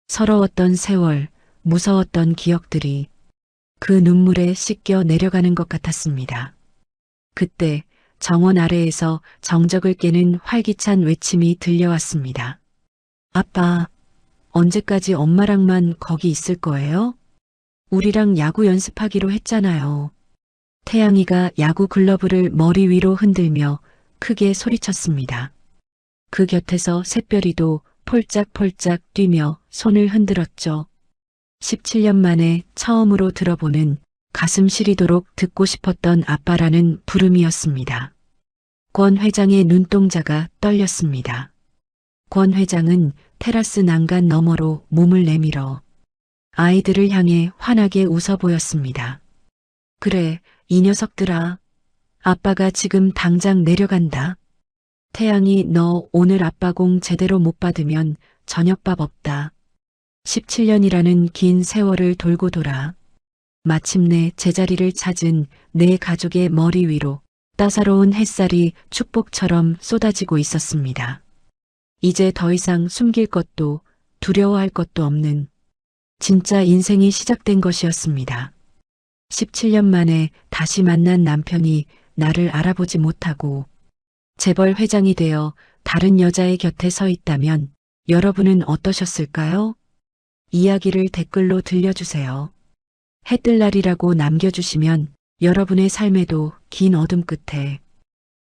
서러웠던 세월, 무서웠던 기억들이 그 눈물에 씻겨 내려가는 것 같았습니다. 그때 정원 아래에서 정적을 깨는 활기찬 외침이 들려왔습니다. 아빠, 언제까지 엄마랑만 거기 있을 거예요? 우리랑 야구 연습하기로 했잖아요. 태양이가 야구 글러브를 머리 위로 흔들며 크게 소리쳤습니다. 그 곁에서 샛별이도 폴짝폴짝 뛰며 손을 흔들었죠. 17년 만에 처음으로 들어보는 가슴 시리도록 듣고 싶었던 아빠라는 부름이었습니다. 권 회장의 눈동자가 떨렸습니다. 권 회장은 테라스 난간 너머로 몸을 내밀어 아이들을 향해 환하게 웃어 보였습니다. 그래, 이 녀석들아. 아빠가 지금 당장 내려간다. 태양이 너 오늘 아빠 공 제대로 못 받으면 저녁밥 없다. 17년이라는 긴 세월을 돌고 돌아 마침내 제자리를 찾은 내 가족의 머리 위로 따사로운 햇살이 축복처럼 쏟아지고 있었습니다. 이제 더 이상 숨길 것도 두려워할 것도 없는 진짜 인생이 시작된 것이었습니다. 17년 만에 다시 만난 남편이 나를 알아보지 못하고 재벌 회장이 되어 다른 여자의 곁에 서 있다면 여러분은 어떠셨을까요? 이야기를 댓글로 들려주세요. 해뜰 날이라고 남겨주시면 여러분의 삶에도 긴 어둠 끝에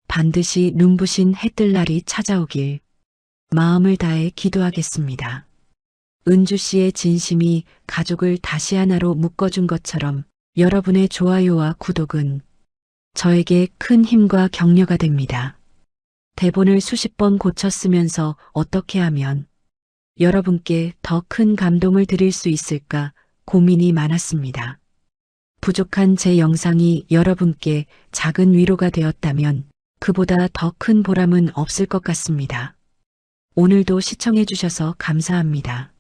반드시 눈부신 해뜰 날이 찾아오길 마음을 다해 기도하겠습니다. 은주 씨의 진심이 가족을 다시 하나로 묶어준 것처럼 여러분의 좋아요와 구독은 저에게 큰 힘과 격려가 됩니다. 대본을 수십 번 고쳐 쓰면서 어떻게 하면 여러분께 더 큰 감동을 드릴 수 있을까 고민이 많았습니다. 부족한 제 영상이 여러분께 작은 위로가 되었다면 그보다 더 큰 보람은 없을 것 같습니다. 오늘도 시청해 주셔서 감사합니다.